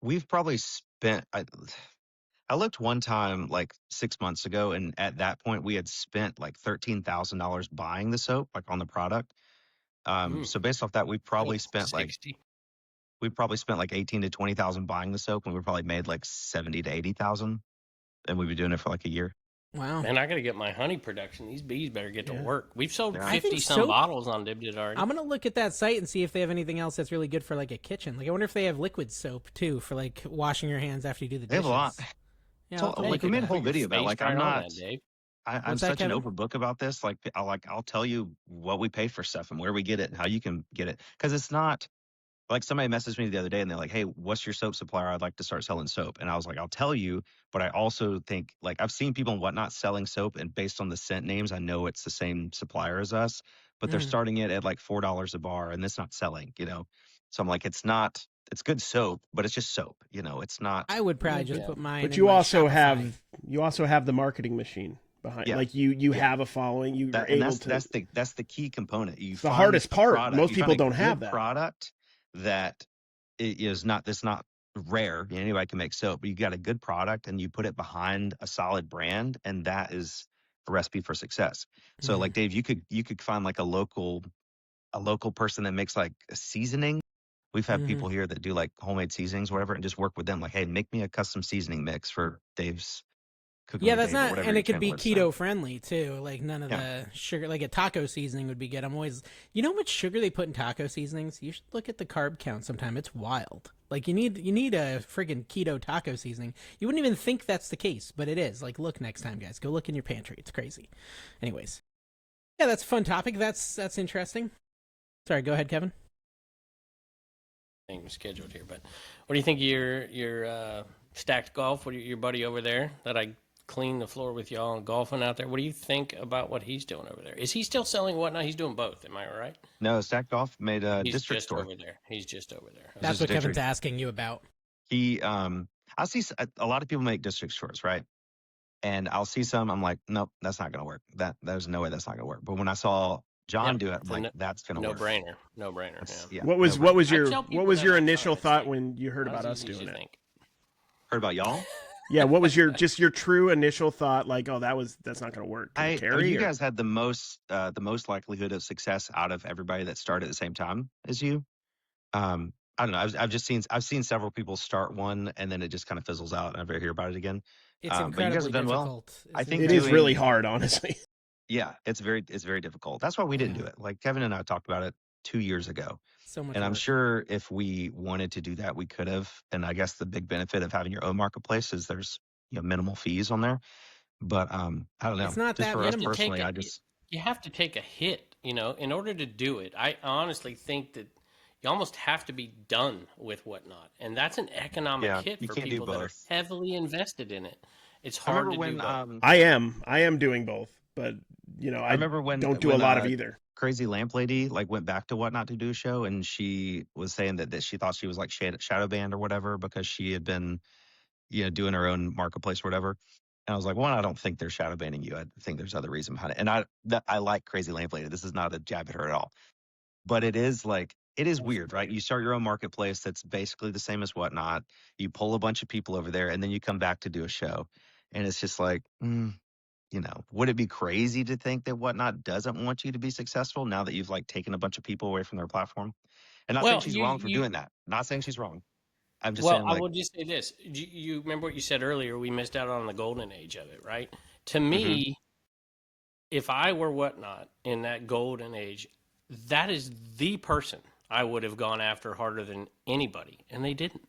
we've probably spent. I looked one time like 6 months ago, and at that point we had spent like $13,000 buying the soap, like on the product. So based off that, we probably spent 60. like 18 to 20,000 buying the soap, and we probably made like 70 to 80,000, and we've been doing it for like a year. Wow. Man, I got to get my honey production. These bees better get to Yeah. work. We've sold Yeah. I think 50 some soap- bottles on Dibdit already. I'm gonna look at that site and see if they have anything else that's really good for like a kitchen. Like I wonder if they have liquid soap too for like washing your hands after you do the They dishes. have a lot. Yeah, So, I'll like, look we at made a that. whole Put your video about, face like, right I'm on not- that, Dave. I'm What's that, such an Kevin? overbook about this. Like I'll tell you what we pay for stuff and where we get it and how you can get it. Because it's not like somebody messaged me the other day and they're like, "Hey, what's your soap supplier? I'd like to start selling soap." And I was like, "I'll tell you," but I also think like I've seen people and whatnot selling soap, and based on the scent names, I know it's the same supplier as us, but they're Mhm. starting it at like $4 a bar, and it's not selling. So I'm like, it's not. It's good soap, but it's just soap. It's not. I would probably just Yeah. put mine. But in you my also Shopify. have the marketing machine behind. Yeah. Like you Yeah. have a following. You're And able to. that's the key component. You It's the find hardest a part. product- Most you people find a don't have good that. product that is not that's not rare. Anybody can make soap, but you got a good product and you put it behind a solid brand, and that is a recipe for success. So Mhm. like Dave, you could find like a local person that makes like a seasoning. We've had Mhm. people here that do like homemade seasonings, whatever, and just work with them. Like, hey, make me a custom seasoning mix for Dave's cooking. Yeah, with that's Dave or not, whatever and your it could be channel is. So, keto friendly too. Like none of Yeah. the sugar, like a taco seasoning would be good. I'm always, you know how much sugar they put in taco seasonings? You should look at the carb count sometime. It's wild. Like you need a friggin' keto taco seasoning. You wouldn't even think that's the case, but it is. Like look next time, guys. Go look in your pantry. It's crazy. Anyways, yeah, that's a fun topic. That's interesting. Sorry, go ahead, Kevin. Thing scheduled here, but what do you think of your stacked golf? What your buddy over there that I clean the floor with y'all and golfing out there. What do you think about what he's doing over there? Is he still selling Whatnot? He's doing both. Am I right? No, Stack Golf made a He's district just store. over there. He's just over there. That's Just what Kevin's district. asking you about. He, I see a lot of people make district stores, right? And I'll see some. I'm like, nope, that's not gonna work. There's no way that's not gonna work. But when I saw John Yep, do it, I'm it's a like, that's gonna No work. brainer. No brainer. That's- Yeah. yeah, What was no what brainer. was I your tell what people was that your all the initial time. It's thought like, when you heard not about as us easy as doing you it? think. Heard about y'all? Yeah, what was your true initial thought? Like, oh, that's not going to work. Carrie, You guys had the most likelihood of success out of everybody that started at the same time as you. I don't know. I've seen several people start one and then it just kind of fizzles out and I never hear about it again. It's But you guys incredibly have done well. difficult. I think it is doing- really hard, honestly. Yeah, it's very difficult. That's why we didn't Yeah. do it. Like Kevin and I talked about it 2 years ago. So much And I'm work. sure if we wanted to do that, we could have. And I guess the big benefit of having your own marketplace is there's minimal fees on there. But I don't know. It's not just that for us minimal. personally, Take I it- just You have to take a hit, in order to do it. I honestly think that you almost have to be done with Whatnot, and that's an economic Yeah, hit you for can't do people that are both. heavily invested in it. It's I hard remember to when do both. I am doing both, but I remember when don't do a lot of uh, either. Crazy Lamp Lady like went back to Whatnot to do a show, and she was saying that she thought she was like shadow banned or whatever because she had been doing her own marketplace or whatever. And I was like, one, I don't think they're shadow banning you. I think there's other reason behind it. And I like Crazy Lamp Lady. This is not a jab at her at all. But it is weird, right? You start your own marketplace that's basically the same as Whatnot. You pull a bunch of people over there, and then you come back to do a show. And it's just like, would it be crazy to think that Whatnot doesn't want you to be successful now that you've like taken a bunch of people away from their platform? And not saying Well, she's you wrong for you doing that. Not saying she's wrong. I'm just Well, saying I like, will just say this. You remember what you said earlier? We missed out on the golden age of it, right? To Mm-hmm. me, if I were Whatnot in that golden age, that is the person I would have gone after harder than anybody, and they didn't,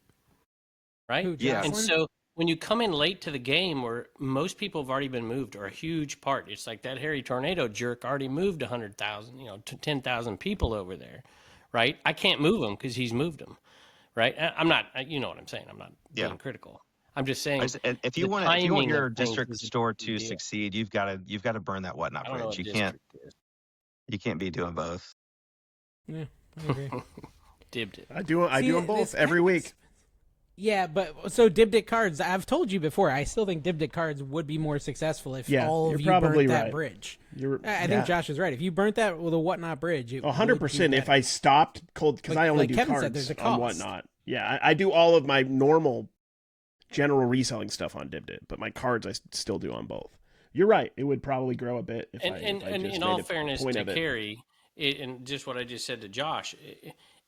right? Who, Yeah. And Jocelyn? so when you come in late to the game where most people have already been moved, or a huge part, it's like that Harry Tornado jerk already moved 100,000, to 10,000 people over there, right? I can't move him because he's moved them. Right? I'm not. You know what I'm saying. I'm not being Yeah. critical. I'm just saying. if you the want timing your of things district is a store big to deal. succeed, you've got to burn that Whatnot I don't know bridge. what You district is. can't be doing both. Yeah, I agree. Dibbed it. I do them both this every kind of- week. Yeah, but so Dibdick Cards, I've told you before, I still think Dibdick Cards would be more successful if Yeah, all you're of you probably burnt that right. bridge. You're I think Josh is right. If you burnt that with a Whatnot bridge, it 100%. would be If I stopped cold, because I only like do Kevin cards said, there's a on cost. Whatnot. Yeah, I do all of my normal general reselling stuff on Dibdit, but my cards I still do on both. You're right. It would probably grow a bit if I And just in made all a fairness point to of it. Carrie, and just what I just said to Josh,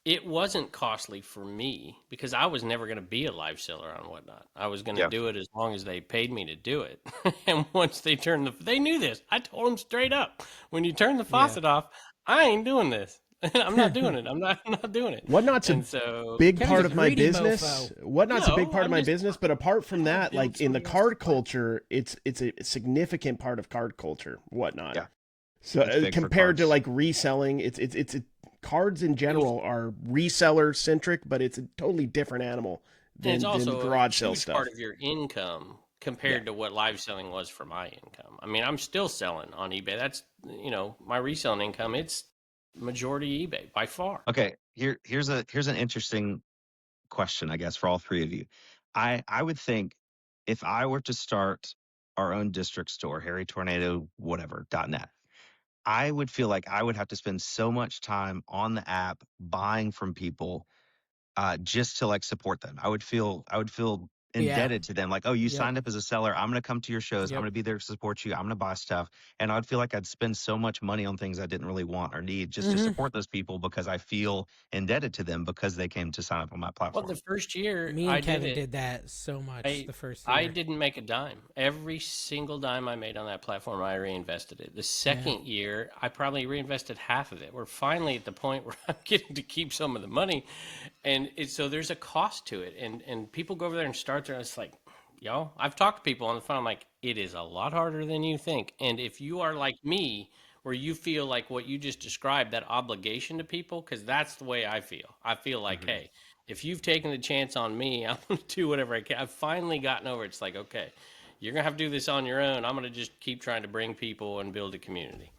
it wasn't costly for me because I was never going to be a live seller on Whatnot. I was going to Yeah. do it as long as they paid me to do it. And once they turned they knew this. I told them straight up, when you turn the faucet off, I ain't doing this. I'm not doing it. I'm not doing it. Whatnot's And a so big Kevin's part a of my greedy business. mofo. Whatnot's a big No, part of I'm my just- business, but apart from that, build like in the somebody card else's culture, it's a significant part of card culture. Whatnot. Yeah. So It's big for compared to cards. like reselling, it's cards in general are reseller centric, but it's a totally different animal And than, it's also garage a sale huge stuff. part of your income compared to what live selling was for my income. I mean, I'm still selling on eBay. That's my reselling income. It's majority eBay by far. Okay, here's an interesting question, I guess, for all three of you. I would think if I were to start our own district store, Harry Tornado, whatever, .net, I would feel like I would have to spend so much time on the app buying from people just to like support them. I would feel indebted to them. Like, oh, you Yep. signed up as a seller. I'm going to come to your shows. Yep. I'm going to be there to support you. I'm going to buy stuff. And I'd feel like I'd spend so much money on things I didn't really want or need just to Mhm. support those people because I feel indebted to them because they came to sign up on my Well, platform. the first year Me and I Kevin did did it, that so much the first year. I didn't make a dime. Every single dime I made on that platform, I reinvested it. The second year, I probably reinvested half of it. We're finally at the point where I'm getting to keep some of the money, and so there's a cost to it. And people go over there and start there, and it's like, y'all, I've talked to people on the phone. I'm like, it is a lot harder than you think. And if you are like me, where you feel like what you just described, that obligation to people, because that's the way I feel. I feel like, hey, if you've taken the chance on me, I'm going to do whatever I can. I've finally gotten over it. It's like, okay, you're gonna have to do this on your own. I'm gonna just keep trying to bring people and build a community.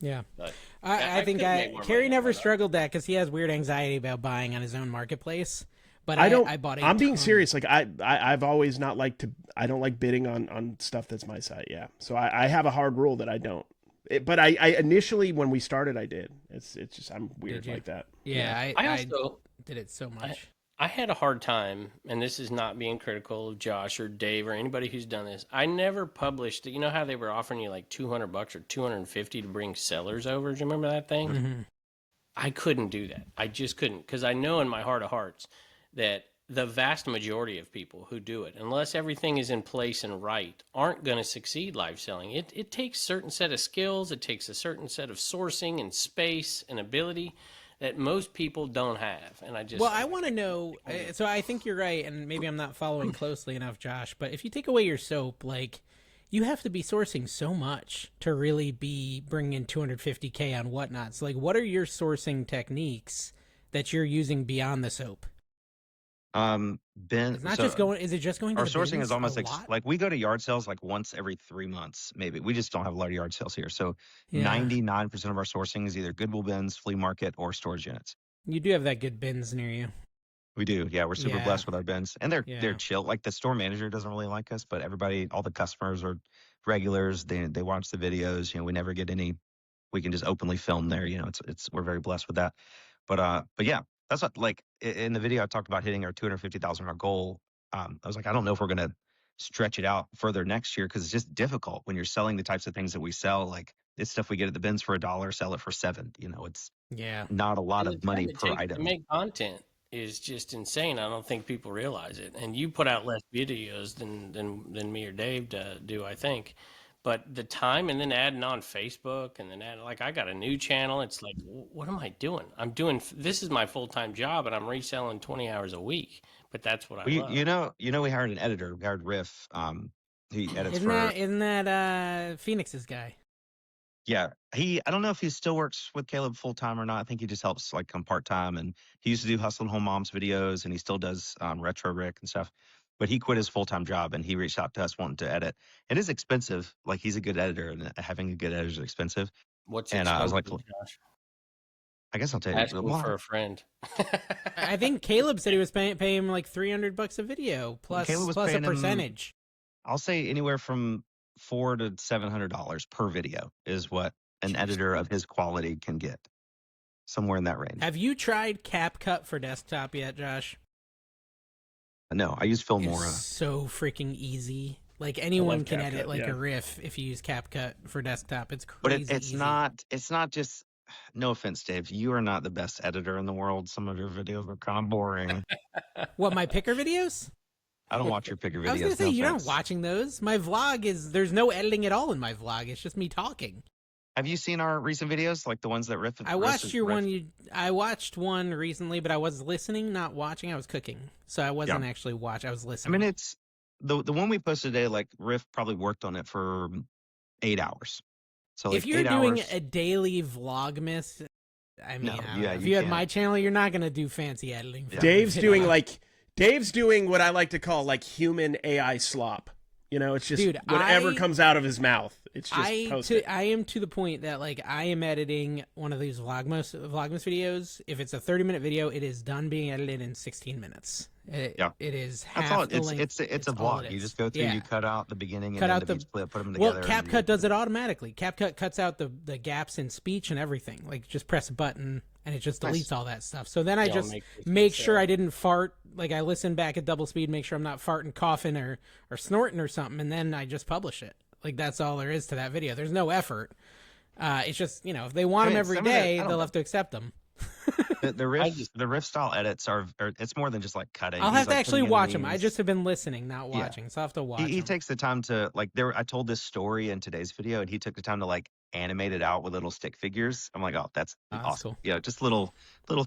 Yeah. But I think could make more Kerry money never off of that. struggled that because he has weird anxiety about buying on his own marketplace. But I don't. I bought. I'm being ton. serious. Like I've always not liked to. I don't like bidding on stuff that's my site. Yeah. So I have a hard rule that I don't. But I initially when we started I did. It's just I'm weird you? like that. Yeah, I also did it so much. I had a hard time, and this is not being critical of Josh or Dave or anybody who's done this. I never published. You know how they were offering you like $200 or $250 to bring sellers over? Do you remember that thing? Mm-hmm. I couldn't do that. I just couldn't, because I know in my heart of hearts that the vast majority of people who do it, unless everything is in place and right, aren't going to succeed live selling. It takes a certain set of skills. It takes a certain set of sourcing and space and ability that most people don't have. And I just Well, I want to know. So I think you're right, and maybe I'm not following closely enough, Josh. But if you take away your soap, like you have to be sourcing so much to really be bringing in 250K on whatnot. So, like, what are your sourcing techniques that you're using beyond the soap? Ben, It's not so just going. Is it just going to our the sourcing bins is almost a lot? like we go to yard sales like once every 3 months, maybe. We just don't have a lot of yard sales here. So Yeah. 99% of our sourcing is either Goodwill bins, flea market, or storage units. You do have that good bins near you. We do. Yeah, we're super Yeah. blessed with our bins. And Yeah. they're chill. Like the store manager doesn't really like us, but everybody, all the customers are regulars. They watch the videos. You know, we never get any, we can just openly film there. You know, it's we're very blessed with that. But yeah, that's what, like in the video I talked about hitting our $250,000 goal. I was like, I don't know if we're gonna stretch it out further next year because it's just difficult when you're selling the types of things that we sell. Like it's stuff we get at the bins for $1, sell it for $7. You know, it's Yeah. not a lot And of the money time it per takes item. to make content is just insane. I don't think people realize it. And you put out less videos than me or Dave do, I think. But the time, and then adding on Facebook, and then like I got a new channel. It's like, what am I doing? This is my full-time job, and I'm reselling 20 hours a week. But that's what I love. You know, we hired an editor. We hired Riff. He edits Isn't that Phoenix's guy? Yeah, I don't know if he still works with Caleb full time or not. I think he just helps like come part time. And he used to do Hustle and Home Moms videos, and he still does Retro Rick and stuff. But he quit his full time job, and he reached out to us wanting to edit. It is expensive. Like he's a good editor, and having a good editor is expensive. What's And I was like, expensive, Josh? I guess I'll tell you. Asking for a friend. I think Caleb said he was paying him like $300 a video plus Caleb was plus a paying him- percentage. I'll say anywhere from $400 to $700 per video is what an editor of his quality can get. Somewhere in that range. Have you tried CapCut for desktop yet, Josh? No, I use Filmora. It's so freaking easy. Like anyone can CapCut, edit like yeah. a riff if you use CapCut for desktop. It's But crazy. it's easy. not. It's not just. No offense, Dave. You are not the best editor in the world. Some of your videos are kind of boring. What, my picker videos? I don't watch your picker videos. I was gonna say no you're not offense. watching those. My vlog is there's no editing at all in my vlog. It's just me talking. Have you seen our recent videos, like the ones that Riff? I watched your one. I watched one recently, but I was listening, not watching. I was cooking, so I wasn't actually watching. I was I listening. mean, it's the one we posted today. Like Riff probably worked on it for 8 hours. So like if you're 8 doing hours, a daily vlogmas, I mean, No, I don't yeah, know. If you you had can't. my channel, you're not gonna do fancy editing. Yeah. Dave's doing what I like to call like human AI slop. You know, it's just Dude, whatever I- comes out of his mouth. It's just post it. I am to the point that like I am editing one of these vlogmas videos. If it's a 30-minute video, it is done being edited in 16 minutes. Yeah. It is that's half all. the length. It's a all vlog. it You is. just go through. Yeah. You cut out the beginning and Cut end out of the- each clip. Put them Well, together. and CapCut does it automatically. CapCut cuts out the gaps in speech and everything. Like just press a button and it just deletes Nice. all that stuff. So then I Y'all just make this make good sure stuff. I didn't fart. Like I listen back at double speed, make sure I'm not farting, coughing, or snorting or something, and then I just publish it. Like that's all there is to that video. There's no effort. It's just if they want I mean, them every some of the- day, I don't they'll know. have to accept them. The riff style edits are it's more than just like cutting. I'll He's, have to like, actually putting in watch them. I memes. just have been listening, not Yeah. watching. So I will have to watch He 'em. takes the time to like there. I told this story in today's video, and he took the time to like animate it out with little stick figures. I'm like, oh, that's That's awesome. cool. Yeah, just little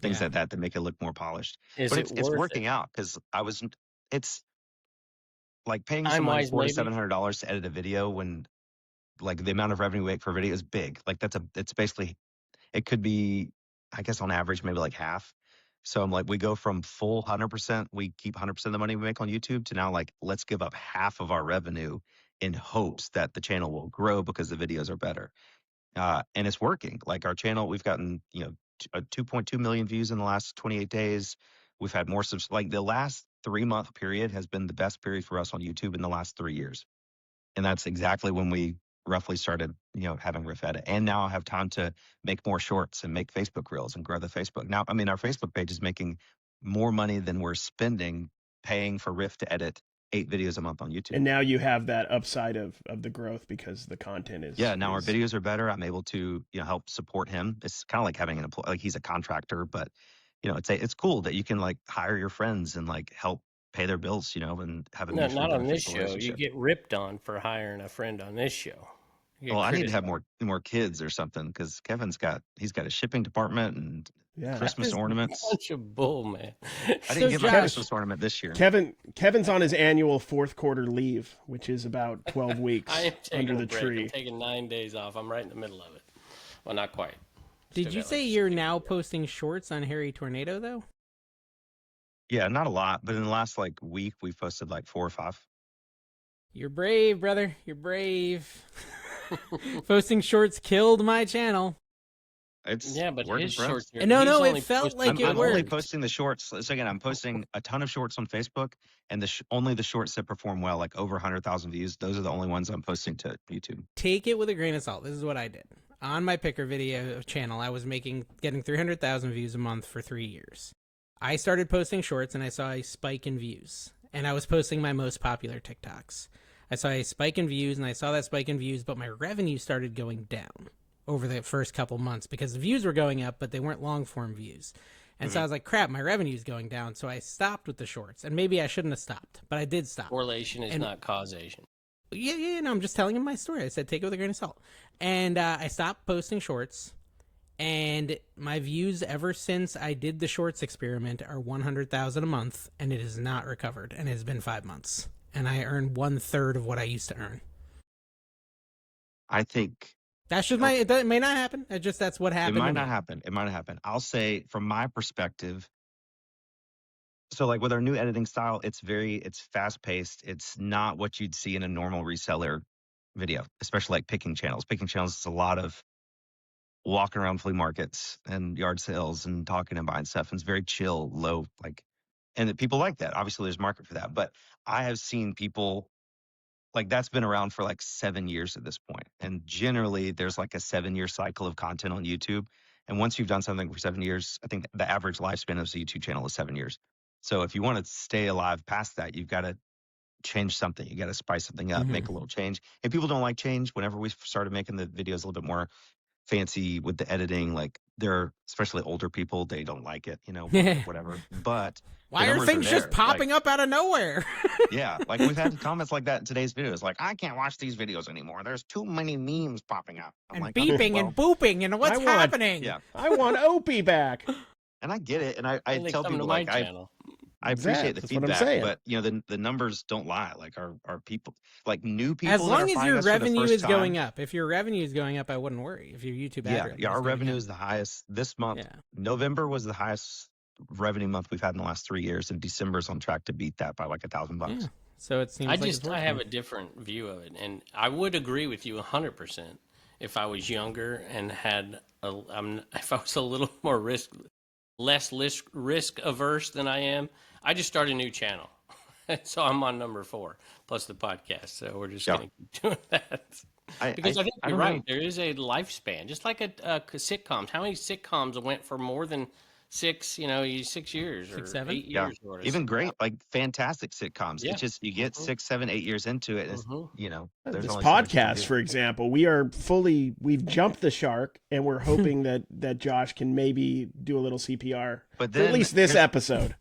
things Yeah. like that make it look more polished. Is But it it's worth working it? out because it's like paying Time someone wise, $400 maybe? to $700 to edit a video when like the amount of revenue we make per video is big. Like it's basically it could be I guess on average maybe like half. So I'm like, we go from full 100%, we keep 100% of the money we make on YouTube to now like, let's give up half of our revenue in hopes that the channel will grow because the videos are better. And it's working. Like our channel, we've gotten, 2.2 million views in the last 28 days. We've had more subs. Like the last 3-month period has been the best period for us on YouTube in the last 3 years. And that's exactly when we roughly started, having Riff Edit. And now I have time to make more shorts and make Facebook reels and grow the Facebook. Now, I mean, our Facebook page is making more money than we're spending paying for Riff to edit 8 videos a month on YouTube. And now you have that upside of the growth because the content is. Yeah, now our videos are better. I'm able to, help support him. It's kind of like having an employee, like he's a contractor, but it's cool that you can like hire your friends and like help pay their bills, and have a No, mutually not on this beneficial show. You relationship. get ripped on for hiring a friend on this show. You get Well, I need to have criticized. more kids or something because he's got a shipping department and Yeah. Christmas That's ornaments. a bunch of bull, man. I didn't get my Josh- Christmas ornament this year. Kevin's on his annual fourth quarter leave, which is about 12 weeks I am taking under a the break. tree. I'm taking 9 days off. I'm right in the middle of it. Well, not quite. Did Still you got, say like, you're 60 now days. posting shorts on Harry Tornado though? Yeah, not a lot, but in the last like week, we've posted like 4 or 5. You're brave, brother. You're brave. Posting shorts killed my channel. It's Yeah, but working his for us. shorts. No, he's no, it only felt posted- like I'm, it I'm only worked. posting the shorts. So again, I'm posting a ton of shorts on Facebook, and only the shorts that perform well, like over 100,000 views. Those are the only ones I'm posting to YouTube. Take it with a grain of salt. This is what I did. On my picker video channel, I was getting 300,000 views a month for 3 years. I started posting shorts and I saw a spike in views. And I was posting my most popular TikToks. I saw a spike in views and I saw that spike in views, but my revenue started going down over the first couple months because the views were going up, but they weren't long form views. And so I was like, crap, my revenue's going down. So I stopped with the shorts. And maybe I shouldn't have stopped, but I did stop. Correlation is And- not causation. Yeah, no, I'm just telling him my story. I said, take it with a grain of salt. And I stopped posting shorts. And my views ever since I did the shorts experiment are 100,000 a month. And it has not recovered. And it has been 5 months. And I earn 1/3 of what I used to earn. I think That's just it may not happen. That's what happened. it might to not me. happen. It might not happen. I'll say from my perspective, so like with our new editing style, it's fast paced. It's not what you'd see in a normal reseller video, especially like picking channels. Picking channels is a lot of walking around flea markets and yard sales and talking and buying stuff. And it's very chill, low, and that people like that. Obviously there's market for that. But I have seen people like that's been around for like 7 years at this point. And generally there's like a 7-year cycle of content on YouTube. And once you've done something for 7 years, I think the average lifespan of a YouTube channel is 7 years. So if you want to stay alive past that, you've got to change something. You got to spice something up, make a little change. And people don't like change. Whenever we started making the videos a little bit more fancy with the editing, like they're especially older people, they don't like it, whatever. But Why the are numbers things just there. popping up out of nowhere? Yeah, like we've had comments like that in today's videos. Like, I can't watch these videos anymore. There's too many memes popping up. I'm And like, beeping okay, and booping and what's I want- happening? Yeah. I want Opie back. and I get it, and I And they tell come to people my like I channel. appreciate the That's what I'm feedback, saying. but the numbers don't lie. Like our people, like new people, As that long are as finding your us for the revenue first is going time- up. If your revenue is going up, I wouldn't worry. If your YouTube ad Yeah, revenue our is going revenue up. is the highest this month. Yeah. November was the highest revenue month we've had in the last 3 years, and December's on track to beat that by like $1,000. Yeah. So it seems like it's I have a working. different view of it, and I would agree with you 100% if I was younger and if I was a little more less risk averse than I am. I just started a new channel, so I'm on number 4 plus the podcast. So we're just going to keep doing that. Because I think you're don't right. know. There is a lifespan, just like a sitcoms. How many sitcoms went for more than 6 years or 6, 7? 8 Yeah, years? Or whatever? even great, like fantastic sitcoms. Yeah. It's just you get 6, 7, 8 years into it. It's, Mhm. there's This only so much you can podcast, do. for example, we've jumped the shark, and we're hoping that Josh can maybe do a little CPR But for at then least this here's- episode.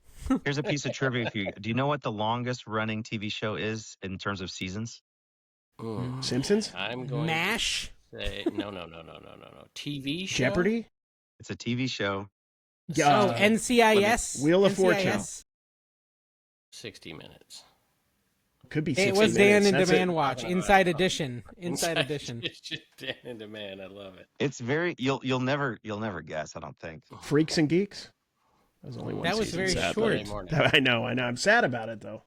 Here's a piece of trivia for you. Do you know what the longest running TV show is in terms of seasons? Mm. Simpsons, I'm going MASH? to say no. TV show? Jeopardy, It's a TV show. Yeah, Oh, NCIS? Wheel of Fortune. NCIS? 60 minutes. could be. It 60 was Dan minutes. and That's Demand it. Watch. Inside Edition. Inside Edition. It's just Dan and Demand. I love it. It's very you'll never guess. I don't think. Freaks and Geeks. That was only one That was season, very sadly. short. I know. I'm sad about it though.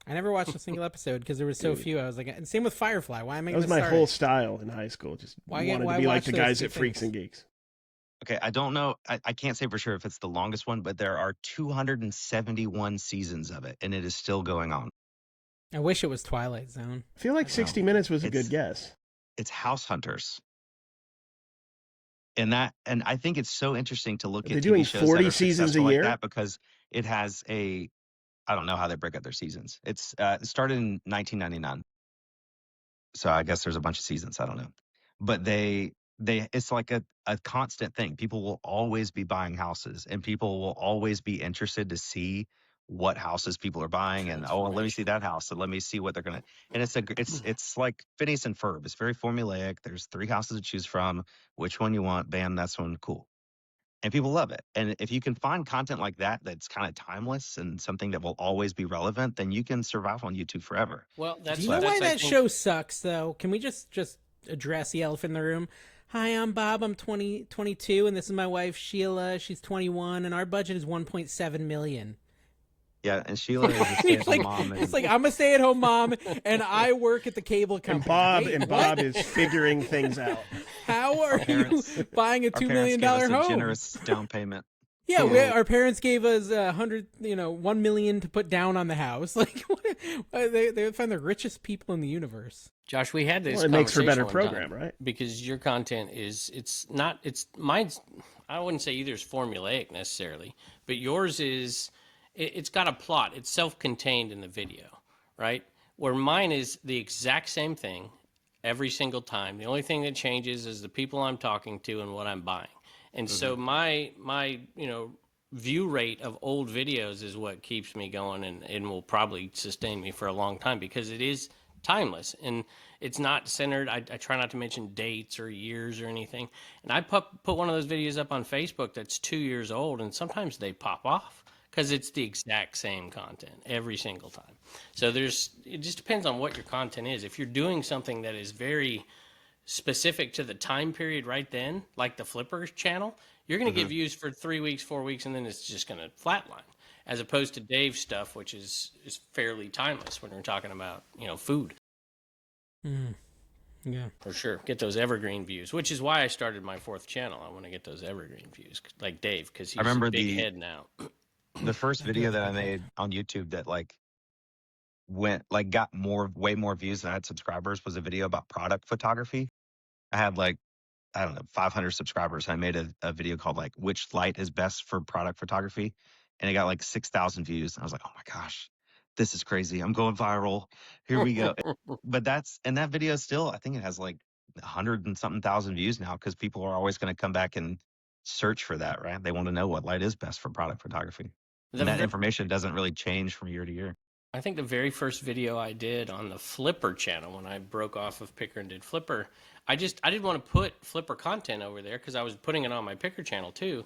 I never watched a single episode because there was so few. I was like, and same with Firefly. Why am I? That was my whole style in high school. Just Why wanted to be like the watch guys those at two Freaks things? and Geeks. Okay, I don't know. I can't say for sure if it's the longest one, but there are 271 seasons of it, and it is still going on. I wish it was Twilight Zone. I feel like 60 Minutes was a It's- good guess. It's House Hunters. And I think it's so interesting to look Are at they TV doing shows 40 that are seasons a successful year? like that because it has I don't know how they break up their seasons. It started in 1999. So I guess there's a bunch of seasons. I don't know. But it's like a constant thing. People will always be buying houses, and people will always be interested to see what houses people are buying, and let me see that house, and let me see what they're gonna. And it's like Phineas and Ferb. It's very formulaic. There's 3 houses to choose from. Which one you want? Bam, that's one. Cool. And people love it. And if you can find content like that that's kind of timeless and something that will always be relevant, then you can survive on YouTube forever. Well, that's Do you know that's, why I that think- show sucks, though? Can we just address the elephant in the room? Hi, I'm Bob. I'm 22, and this is my wife, Sheila. She's 21, and our budget is $1.7 million. Yeah, and Sheila is a stay-at-home mom. It's like, I'm a stay-at-home mom, and I work at the cable company. And Bob is figuring things out. How are parents- you buying a $2 million gave us a home? generous down payment. Yeah, our parents gave us $1 million to put down on the house. Like, they find the richest people in the universe. Josh, we had this. Well, it makes for a better conversation one program, time, right? Because your content mine's. I wouldn't say either is formulaic necessarily, but yours is. It's got a plot. It's self-contained in the video, right? Where mine is the exact same thing every single time. The only thing that changes is the people I'm talking to and what I'm buying. And so my view rate of old videos is what keeps me going and will probably sustain me for a long time because it is timeless and it's not centered. I try not to mention dates or years or anything. And I put one of those videos up on Facebook that's 2 years old, and sometimes they pop off because it's the exact same content every single time. So it just depends on what your content is. If you're doing something that is very specific to the time period right then, like the Flipper channel, you're going to get views for 3 weeks, 4 weeks, and then it's just going to flatline. As opposed to Dave's stuff, which is fairly timeless when we're talking about food. Yeah. For sure, get those evergreen views, which is why I started my 4th channel. I want to get those evergreen views, like Dave, because he's remember a big the- head now. The first video that I made on YouTube that got way more views than I had subscribers was a video about product photography. I had 500 subscribers. I made a video called which light is best for product photography, and it got 6,000 views. And I was like, oh my gosh, this is crazy. I'm going viral. Here we go. But that video still, I think it has 100 and something thousand views now because people are always going to come back and search for that, right? They want to know what light is best for product photography. And that information doesn't really change from year to year. I think the very first video I did on the Flipper channel when I broke off of Picker and did Flipper, I didn't want to put Flipper content over there because I was putting it on my Picker channel too.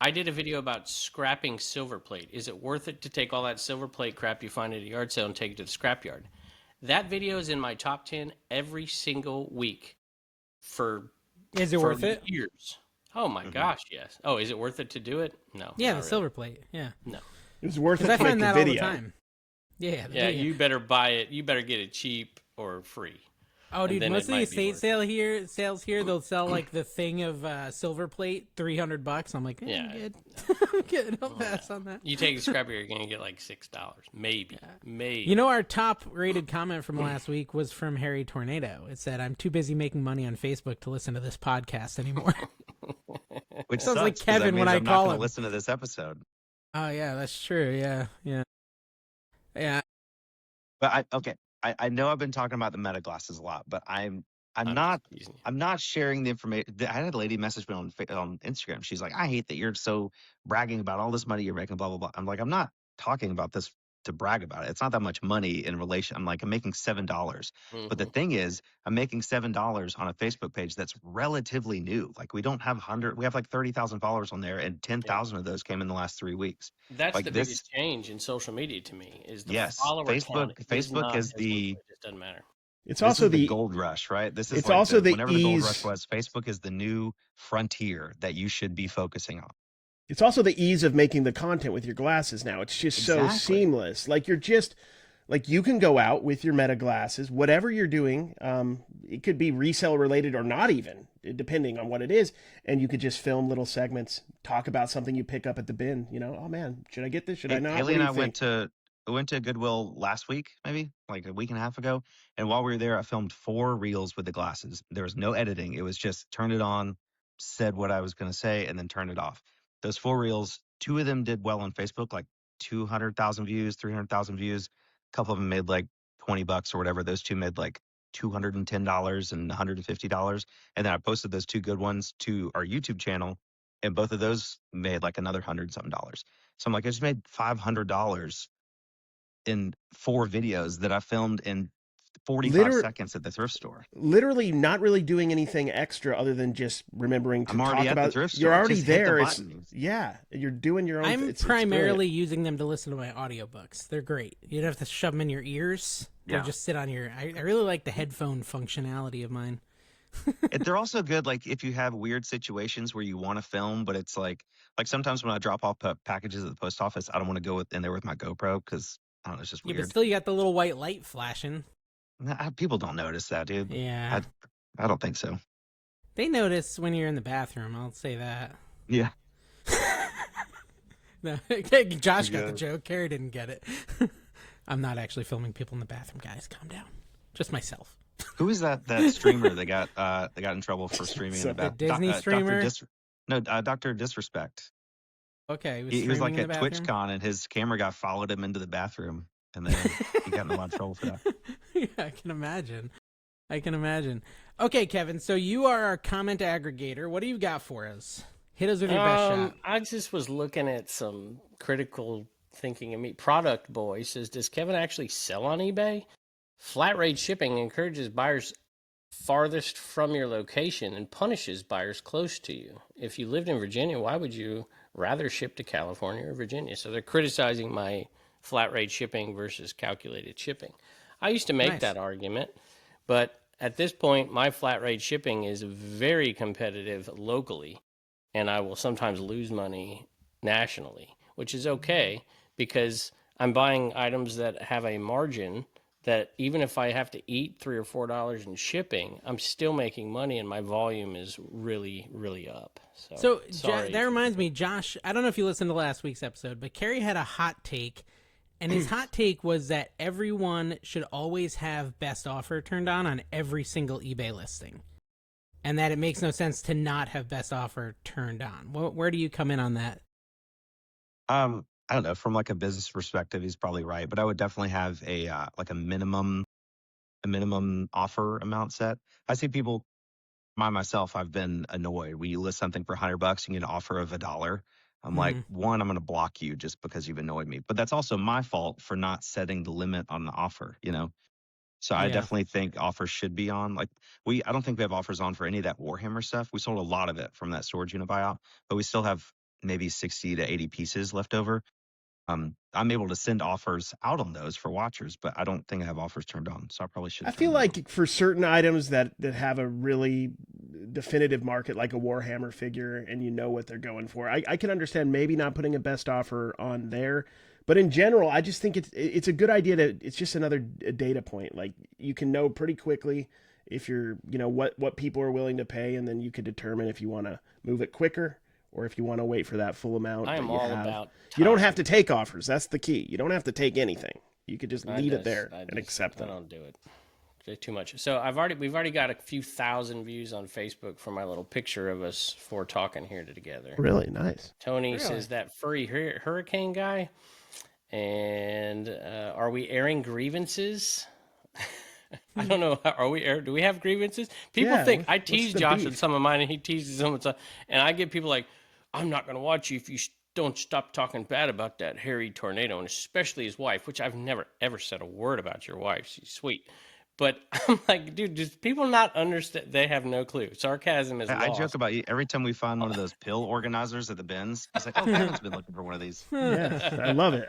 I did a video about scrapping silver plate. Is it worth it to take all that silver plate crap you find at a yard sale and take it to the scrapyard? That video is in my top 10 every single week Is it worth it? Years. Oh my gosh, yes. Oh, is it worth it to do it? No. Yeah, not the really. silver plate. Yeah. No. It was worth it Because I to make find the that all the video. time. Yeah. the Yeah, video. you better buy it. You better get it cheap or free. Oh, dude, then most it of the might be estate worth sales here, they'll sell the thing of silver plate, $300. I'm like, Yeah. I'm good. I'm good. I'll pass on that. You take a scrapper, you're gonna get $6, maybe, maybe. You know, our top rated comment from last week was from Harry Tornado. It said, "I'm too busy making money on Facebook to listen to this podcast anymore." Which Sounds sucks, like 'cause that Kevin when means I I'm call not gonna him. listen to this episode. Oh yeah, that's true. Yeah. But I know I've been talking about the Meta glasses a lot, but I'm not just teasing you. I'm not sharing the information. I had a lady message me on Instagram. She's like, I hate that you're so bragging about all this money you're making, blah blah blah. I'm like, I'm not talking about this to brag about it. It's not that much money in relation. I'm making $7. But the thing is, I'm making $7 on a Facebook page that's relatively new. We don't have we have 30,000 followers on there, and 10,000 of those came in the last 3 weeks. That's the this- biggest change in social media to me is the Yes, follower count Facebook not is as much, the- it just doesn't matter. It's This also is the the gold rush, right? This is it's also the whenever the gold ease- rush was. Facebook is the new frontier that you should be focusing on. It's also the ease of making the content with your glasses now. It's just so Exactly. seamless. Like you're just like you can go out with your Meta glasses, whatever you're doing. It could be resale related or not even, depending on what it is. And you could just film little segments, talk about something you pick up at the bin. You know, oh man, should I get this? Should I not? Haley What do and you I went to Goodwill last week, maybe like a week and a half ago. And while we were there, I filmed 4 reels with the glasses. There was no editing. It was just turn it on, said what I was going to say, and then turn it off. Those 4 reels, 2 of them did well on Facebook, like 200,000 views, 300,000 views. A couple of them made like $20 or whatever. Those 2 made like $210 and $150. And then I posted those 2 good ones to our YouTube channel, and both of those made like another $100-something. So I'm like, I just made $500 in 4 videos that I filmed in 45 seconds at the thrift store. Literally not really doing anything extra other than just remembering to I'm already talk at about the thrift store. You're already Just hit the there. It's, button. yeah, you're doing your own. I'm it's primarily brilliant. using them to listen to my audiobooks. They're great. You don't have to shove them in your ears. They Yeah. just sit on your. I really like the headphone functionality of mine. They're also good, like if you have weird situations where you want to film, but it's like sometimes when I drop off packages at the post office, I don't want to go in there with my GoPro because I don't know, it's just Yeah, weird. but still, you got the little white light flashing. People don't notice that, dude. Yeah, I don't think so. they notice when you're in the bathroom. I'll say that. Yeah. No, Josh got the joke. Carrie didn't get it. I'm not actually filming people in the bathroom, guys. Calm down. Just myself. Who is that streamer that got in trouble for streaming in the bathroom? Disney streamer? Dr. Disrespect. Okay, He was like streaming in at the bathroom? TwitchCon, and his camera guy followed him into the bathroom, and then he got in a lot of trouble for that. Yeah, I can imagine. Okay, Kevin, so you are our comment aggregator. What do you got for us? Hit us with your best shot. I just was looking at some critical thinking of me. Product Boy says, does Kevin actually sell on eBay? Flat rate shipping encourages buyers farthest from your location and punishes buyers close to you. If you lived in Virginia, why would you rather ship to California or Virginia? So they're criticizing my flat rate shipping versus calculated shipping. I used to make that argument, but at this point, my flat rate shipping is very competitive locally, and I will sometimes lose money nationally, which is okay because I'm buying items that have a margin that even if I have to eat $3 or $4 in shipping, I'm still making money and my volume is really, really up. So that reminds me, Josh, I don't know if you listened to last week's episode, but Kerry had a hot take, and his hot take was that everyone should always have best offer turned on every single eBay listing, and that it makes no sense to not have best offer turned on. Where do you come in on that? I don't know. From like a business perspective, he's probably right, but I would definitely have a minimum offer amount set. I see people, myself, I've been annoyed when you list something for $100, you get an offer of $1. I'm like, one, I'm going to block you just because you've annoyed me, but that's also my fault for not setting the limit on the offer, you know? So I definitely think offers should be on. Like I don't think we have offers on for any of that Warhammer stuff. We sold a lot of it from that storage unit buyout, but we still have maybe 60 to 80 pieces left over. I'm able to send offers out on those for watchers, but I don't think I have offers turned on. So I probably should. I feel like for certain items that have a really definitive market, like a Warhammer figure, and you know what they're going for, I can understand maybe not putting a best offer on there. But in general, I just think it's a good idea it's just another data point. Like you can know pretty quickly if you're, what people are willing to pay, and then you can determine if you want to move it quicker or if you want to wait for that full amount. I am all about time. You don't have to take offers. That's the key. You don't have to take anything. You could just leave it there and accept them. I don't do it. It's too much. So we've already got a few thousand views on Facebook for my little picture of us 4 talking here together. Really nice. Tony says that furry hurricane guy. And are we airing grievances? I don't know. Do we have grievances? People think I tease Josh with some of mine, and he teases them with some, and I get people like, "I'm not going to watch you if you don't stop talking bad about that hairy tornado, and especially his wife," which I've never ever said a word about your wife. She's sweet. But I'm like, dude, just people not understand. They have no clue. Sarcasm is lost. I joke about you every time we find one of those pill organizers at the bins. It's like, oh, Kevin's been looking for one of these. Yeah, I love it.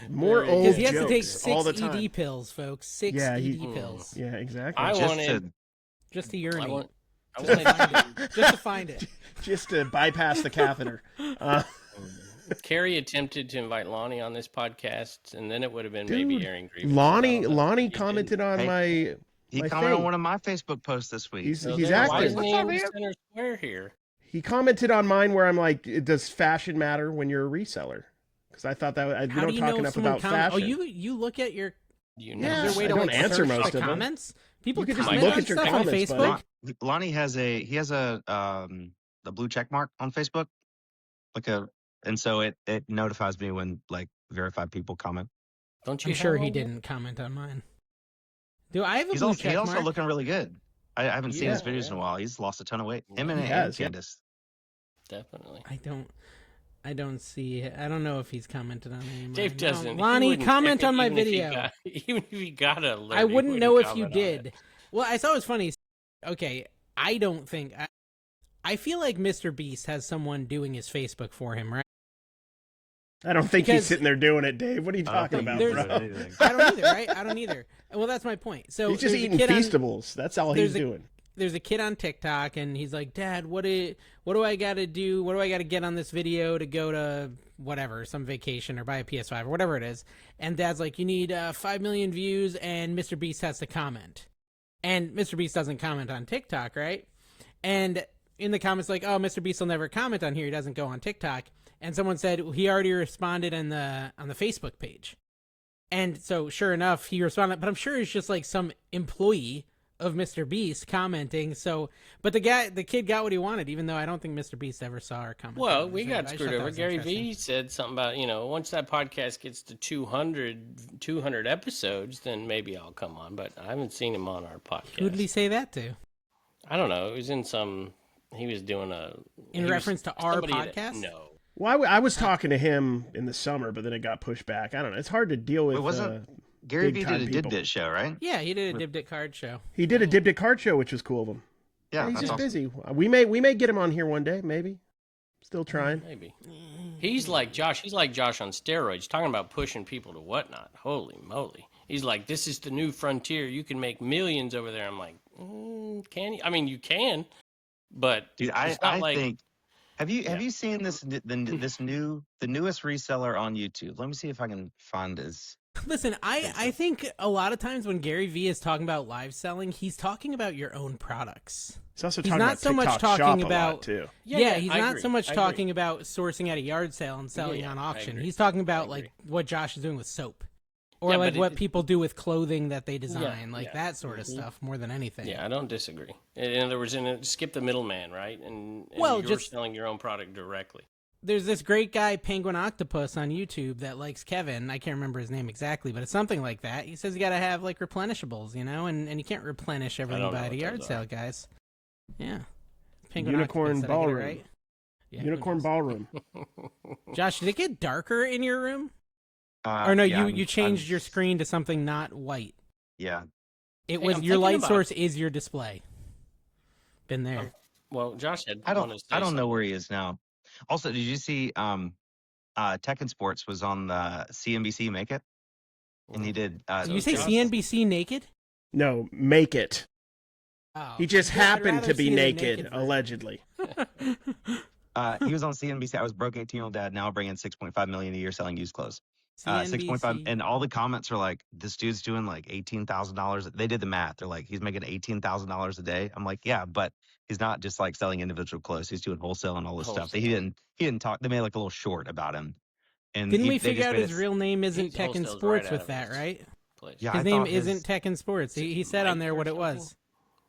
More old Because he has jokes to take 6 all the time. ED pills, folks. 6 ED pills. Yeah, exactly. Just to urinate. I wanted Just to find it. Just to bypass the catheter. Carrie attempted to invite Lonnie on this podcast, and then it would have been Dude, maybe airing grievance. Lonnie commented on Hey, He my commented on thing. one of my Facebook posts this week. He's Why active. isn't he What's up, in man? Center Square here? He commented on mine where I'm like, does fashion matter when you're a reseller? Because I thought that we How don't do you talk know enough someone about comment? fashion. Oh, you look at your. You Yeah. know, Is there a way I to don't like answer search most the of them. comments? People You could just comment look on at your stuff comments, on buddy. Facebook. Lonnie has a the blue check mark on Facebook, and so it notifies me when like verified people comment. don't you? I'm sure have he one? didn't comment on mine. Do I have a He's blue also, check mark? looking really good. I haven't seen his Yeah. videos in a while. He's lost a ton of weight. Him He and has, yeah. Candace. Definitely. I don't see it. I don't know if he's commented on any of Dave mine. doesn't. He Lonnie, wouldn't comment check it on my even if he video. even if he got a alert, I he wouldn't know if you comment on it. did. Well, I thought it was funny. Okay, I don't think. I feel like Mr. Beast has someone doing his Facebook for him, right? I don't think he's Because- sitting there doing it, Dave. What are you talking about, there's- bro? I don't either, right? I don't either. Well, that's my point. So He's just there's a eating kid on- Feastables. That's all he's there's a- doing. There's a kid on TikTok, and he's like, "Dad, what do I got to do? What do I got to get on this video to go to whatever, some vacation or buy a PS5 or whatever it is?" And Dad's like, "You need 5 million views, and Mr. Beast has to comment." And Mr. Beast doesn't comment on TikTok, right? And in the comments, like, "Oh, Mr. Beast will never comment on here. He doesn't go on TikTok." And someone said he already responded on the Facebook page. And so, sure enough, he responded. But I'm sure it's just like some employee of Mr. Beast commenting. So, but the kid got what he wanted, even though I don't think Mr. Beast ever saw or commented. Well, on we his got video. I just screwed thought that over. was Gary interesting. Vee said something about, once that podcast gets to 200 episodes, then maybe I'll come on. But I haven't seen him on our podcast. Who did he say that to? I don't know. It was in some. He was doing In reference to our podcast? No. Well, I was talking to him in the summer, but then it got pushed back. I don't know. It's hard to deal with. Wait, wasn't Gary Vee big-time did a people. Did show, right? Yeah, he did a Dib Dit Card show. He did a Dib Dit Card show, which was cool of him. Yeah, He's that's just awesome. busy. We may get him on here one day, maybe. Still trying. Maybe. He's like Josh. He's like Josh on steroids, talking about pushing people to whatnot. Holy moly. He's like, this is the new frontier. You can make millions over there. I'm like, can you? I mean, you can, but Dude, it's not I like, think. Have you seen this the newest reseller on YouTube? Let me see if I can find his. Listen, I think a lot of times when Gary Vee is talking about live selling, he's talking about your own products. He's also He's talking not about so much TikTok talking Shop a about- lot, too. Yeah, he's I not agree. so much I talking agree. about sourcing at a yard sale and selling Yeah, on I auction. agree. He's talking about I like agree. what Josh is doing with soap. Or Yeah, like but what it- people do with clothing that they design, like yeah. that sort of stuff more than anything. Yeah, I don't disagree. In other words, skip the middleman, right? And Well, you're just- selling your own product directly. There's this great guy, Penguin Octopus, on YouTube that likes Kevin. I can't remember his name exactly, but it's something like that. He says you got to have like replenishables, and you can't replenish everything don't know by at a what yard those sale, are. guys. Yeah. Penguin Unicorn Octopus, did I get it Ballroom. right? Yeah, who Unicorn knows? Ballroom. Josh, did it get darker in your room? Uh, Or no, yeah, you changed I'm- your screen to something not white. Yeah, It Hey, was I'm your thinking light about- source is your display. Been there. Well, Josh had. I wanted to say don't know something. where he is now. Also, did you see Tekken Sports was on the CNBC Make It, and he did. Did you say Josh- CNBC naked? No, make it. Oh. He just Yeah, I'd happened rather to be see the naked, version. allegedly. He was on CNBC. I was broke 18-year-old dad. Now bringing 6.5 million a year selling used clothes. 6.5, CNBC. and all the comments are like, "This dude's doing like $18,000." They did the math. They're like, "He's making $18,000 a day." I'm like, "Yeah, but he's not just like selling individual clothes. He's doing wholesale and all this stuff." He didn't talk. They made like a little short about him. And Didn't we they figure just out made his it- real name isn't He's Tekken wholesales Sports right with out of that, his right? Place. Yeah, His I name thought his- isn't Tekken Sports. He said on there what it was.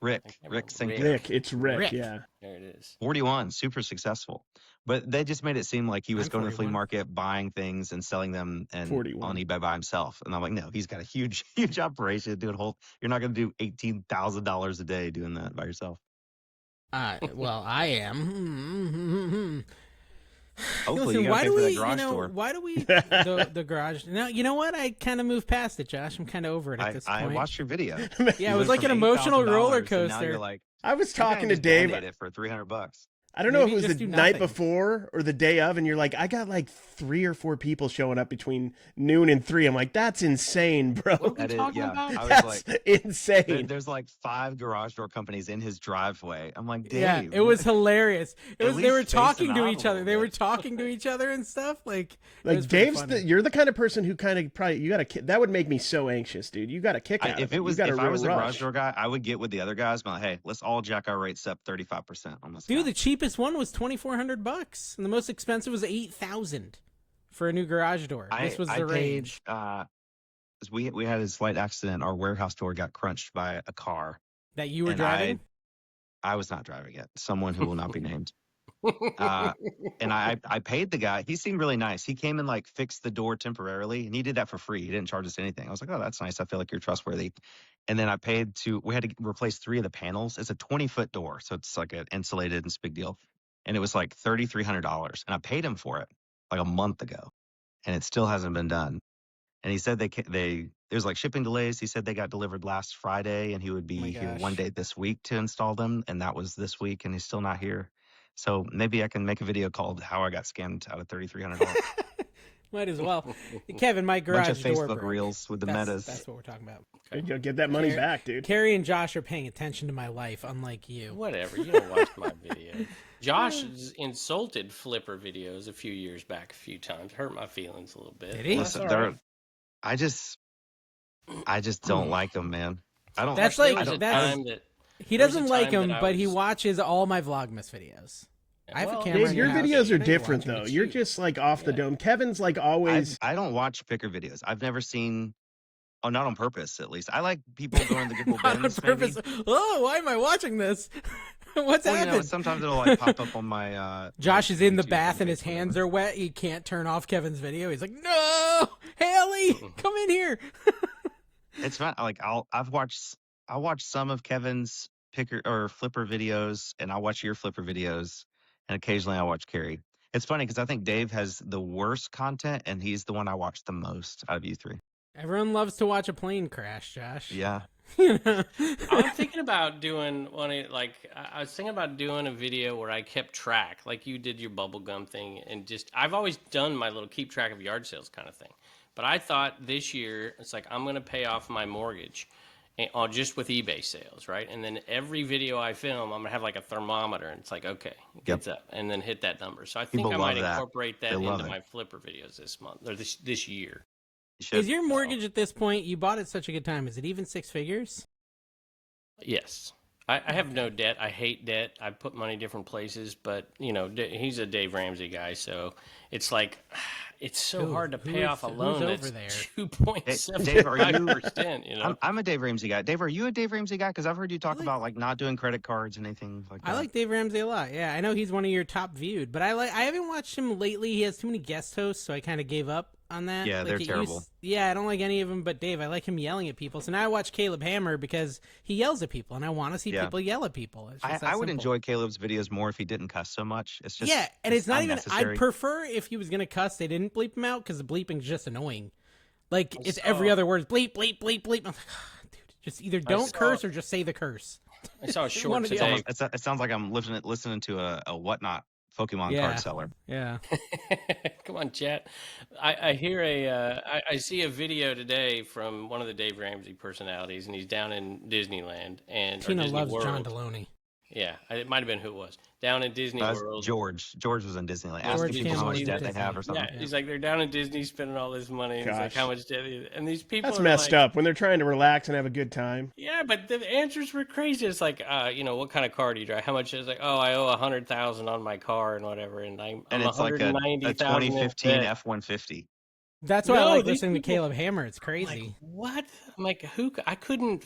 Rick I can't remember. Sinclair. Rick, it's Rick, Rick. yeah. There it is. 41, super successful. But they just made it seem like he was I'm going to the flea 41. market, buying things and selling them and 41. on eBay by himself. And I'm like, no, he's got a huge, huge operation doing whole. You're not going to do $18,000 a day doing that by yourself. Well, I am. Hopefully, Listen, you why got to do pay for we? that garage door. Why do we? The garage. No, you know what? I kind of moved past it, Josh. I'm kind of over it at this I point. watched your video. Yeah, it You was went like from an emotional $8,000 roller to now coaster. you're like, I was "You can't talking to just Dave. Band-Aid it for $300. I don't know if Maybe it was just the do night nothing. before or the day of, and you're like, I got like 3 or 4 people showing up between noon and 3. I'm like, that's insane, bro. What are we That is, talking yeah. about? I was That's like, insane. there's like 5 garage door companies in his driveway. I'm like, Yeah, Dave. it was hilarious. It At was they were least space them talking to out a each other. little They were bit. talking to each other and stuff. Like, it Like was pretty Dave's, funny. you're the kind of person who kind of probably you got to. That would make me so anxious, dude. You got to kick out. If of it was, you got if a I real was a garage rush. door guy, I would get with the other guys. But like, hey, let's all jack our rates up 35% on this. Dude, guy. the cheapest one was $2,400, and the most expensive was $8,000 for a new garage door. This was the range. We had a slight accident. Our warehouse door got crunched by a car. That you were and driving? I was not driving it. Someone who will not be named. And I paid the guy. He seemed really nice. He came and like fixed the door temporarily, and he did that for free. He didn't charge us anything. I was like, oh, that's nice. I feel like you're trustworthy. And then I paid we had to replace 3 of the panels. It's a 20-foot door, so it's like an insulated and it's a big deal. And it was like $3,300, and I paid him for it like a month ago, and it still hasn't been done. And he said there's like shipping delays. He said they got delivered last Friday, and he would be here one day this week to install them, and that was this week, and he's still not here. So maybe I can make a video called "How I Got Scammed Out of $3,300." Might as well. Kevin, my garage Bunch of door Facebook broke. reels with the metas. That's what we're talking about. You'll get that money Carrie- back, dude. Carrie and Josh are paying attention to my life, unlike you. Whatever. You don't watch my video. Josh has insulted Flipper videos a few years back a few times. Hurt my feelings a little bit. Did he? Listen, That's all right. I just don't like them, man. I don't. That's There like- was a that's- time that He There was doesn't a like time him, that I but he was- watches all my Vlogmas videos. I have a Well, camera Dave, in your your house. videos are I know you different watch 'em. though. It's You're you. just like off the Yeah. dome. Kevin's like always. I don't watch picker videos. I've never seen. Oh, not on purpose, at least. I like people going to the good Not on bins. purpose. Maybe. Oh, why am I watching this? What's Well, happened? sometimes it'll like pop up on my. Josh is in the YouTube bath and feed, his hands whatever. are wet. He can't turn off Kevin's video. He's like, "No, Haley, come in here." It's fun. Like I watch some of Kevin's picker or flipper videos, and I watch your flipper videos, and occasionally I watch Carrie. It's funny because I think Dave has the worst content, and he's the one I watch the most out of you 3. Everyone loves to watch a plane crash, Josh. Yeah. You know? I'm thinking about doing I was thinking about doing a video where I kept track, like you did your bubblegum thing, and just I've always done my little keep track of yard sales kind of thing. But I thought this year it's like I'm gonna pay off my mortgage on just with eBay sales, right? And then every video I film, I'm gonna have like a thermometer, and it's like, okay, it gets up, and then hit that number. So I think People I might love that. incorporate that They love into it. my flipper videos this month or this year. You should. Is your mortgage at this point? You bought it such a good time. Is it even 6 figures? Yes. I have no debt. I hate debt. I put money different places, but you know, he's a Dave Ramsey guy, so it's like it's so Who- hard to who pay is- off a who's loan over that's there? 2.75%. You know, I'm a Dave Ramsey guy. Dave, are you a Dave Ramsey guy? Because I've heard you talk about like not doing credit cards and anything like that. I like Dave Ramsey a lot. Yeah, I know he's one of your top viewed, but I haven't watched him lately. He has too many guest hosts, so I kind of gave up on that. Yeah, they're it terrible. Yeah, I don't like any of them but Dave. I like him yelling at people. So now I watch Caleb Hammer because he yells at people, and I want to see Yeah. people yell at people. It's just I that would simple. enjoy Caleb's videos more if he didn't cuss so much. It's just Yeah, and it's not even. unnecessary. I'd prefer if he was gonna cuss, they didn't bleep him out because the bleeping's just annoying. Like it's every saw- other word, bleep, bleep, bleep, bleep. I'm like, dude, just either don't saw- curse or just say the curse. I saw a short One of the today. It sounds like I'm listening to a whatnot Pokemon Yeah. card seller. Yeah. Come on, chat. I hear I see a video today from one of the Dave Ramsey personalities, and he's down in Disneyland and or Tina Disney loves World. John Deloney. Yeah, it might have been who it was. Down in Disney That's World. George. George was in Disneyland. George Asking people how much Campbell debt was they have or Disney. something. Yeah, he's like they're down in Disney spending all this money. And he's like, Gosh. how much debt? And these people That's are messed like, up when they're trying to relax and have a good time. Yeah, but the answers were crazy. It's like, you know, what kind of car do you drive? How much? It's like, oh, I owe 100,000 on my car and whatever, and I'm And it's like a 190,000 in 2015 debt. F-150. That's why No, I like these listening to people- Caleb Hammer. It's I'm crazy. like, what? I'm like, who? I couldn't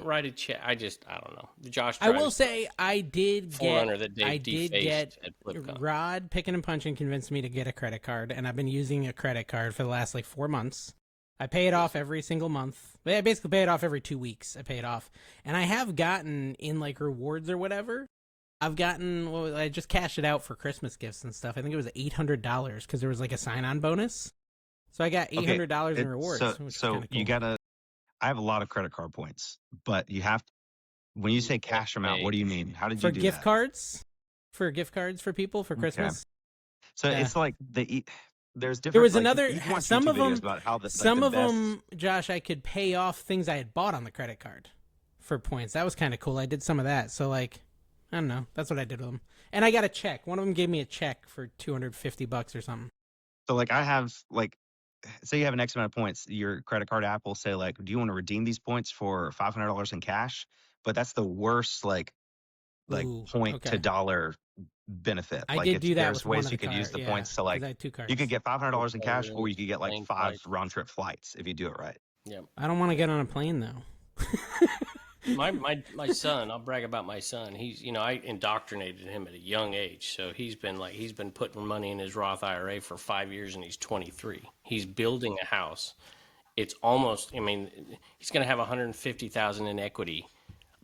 write a check. I don't know. Josh. I will drives say I did Forerunner get. that Dave I did defaced get. at FlipCon. Rod Picking and Punching convinced me to get a credit card, and I've been using a credit card for the last like 4 months. I pay it off every single month. I basically pay it off every 2 weeks. I pay it off, and I have gotten in like rewards or whatever. I've gotten. Well, I just cashed it out for Christmas gifts and stuff. I think it was $800 because there was like a sign-on bonus. So I got $800 in rewards. So, which was so kinda you cool. gotta. I have a lot of credit card points, but you have. When you say cash them out, what do you mean? How did For you do gift that? cards. for gift cards for people for Christmas. So Yeah. it's like there's different. There was like, another. you can watch Some YouTube of them. videos about how the, like, Some the of best- them, Josh, I could pay off things I had bought on the credit card for points. That was kind of cool. I did some of that. So like, I don't know. That's what I did with them. And I got a check. One of them gave me a check for $250 or something. So like I have like, say you have an X amount of points, your credit card app will say like, do you want to redeem these points for $500 in cash? But that's the worst like Ooh, point okay. to dollar benefit. I like did do that there's with one ways of you the could use the card- points to 'cause like I had 2 cards. you could get $500 in cash, or you could get like Plane 5 flight. round trip flights if you do it right. I don't want to get on a plane though. My son, I'll brag about my son. He's, I indoctrinated him at a young age. So he's been putting money in his Roth IRA for 5 years, and he's 23. He's building a house. It's almost, he's going to have 150,000 in equity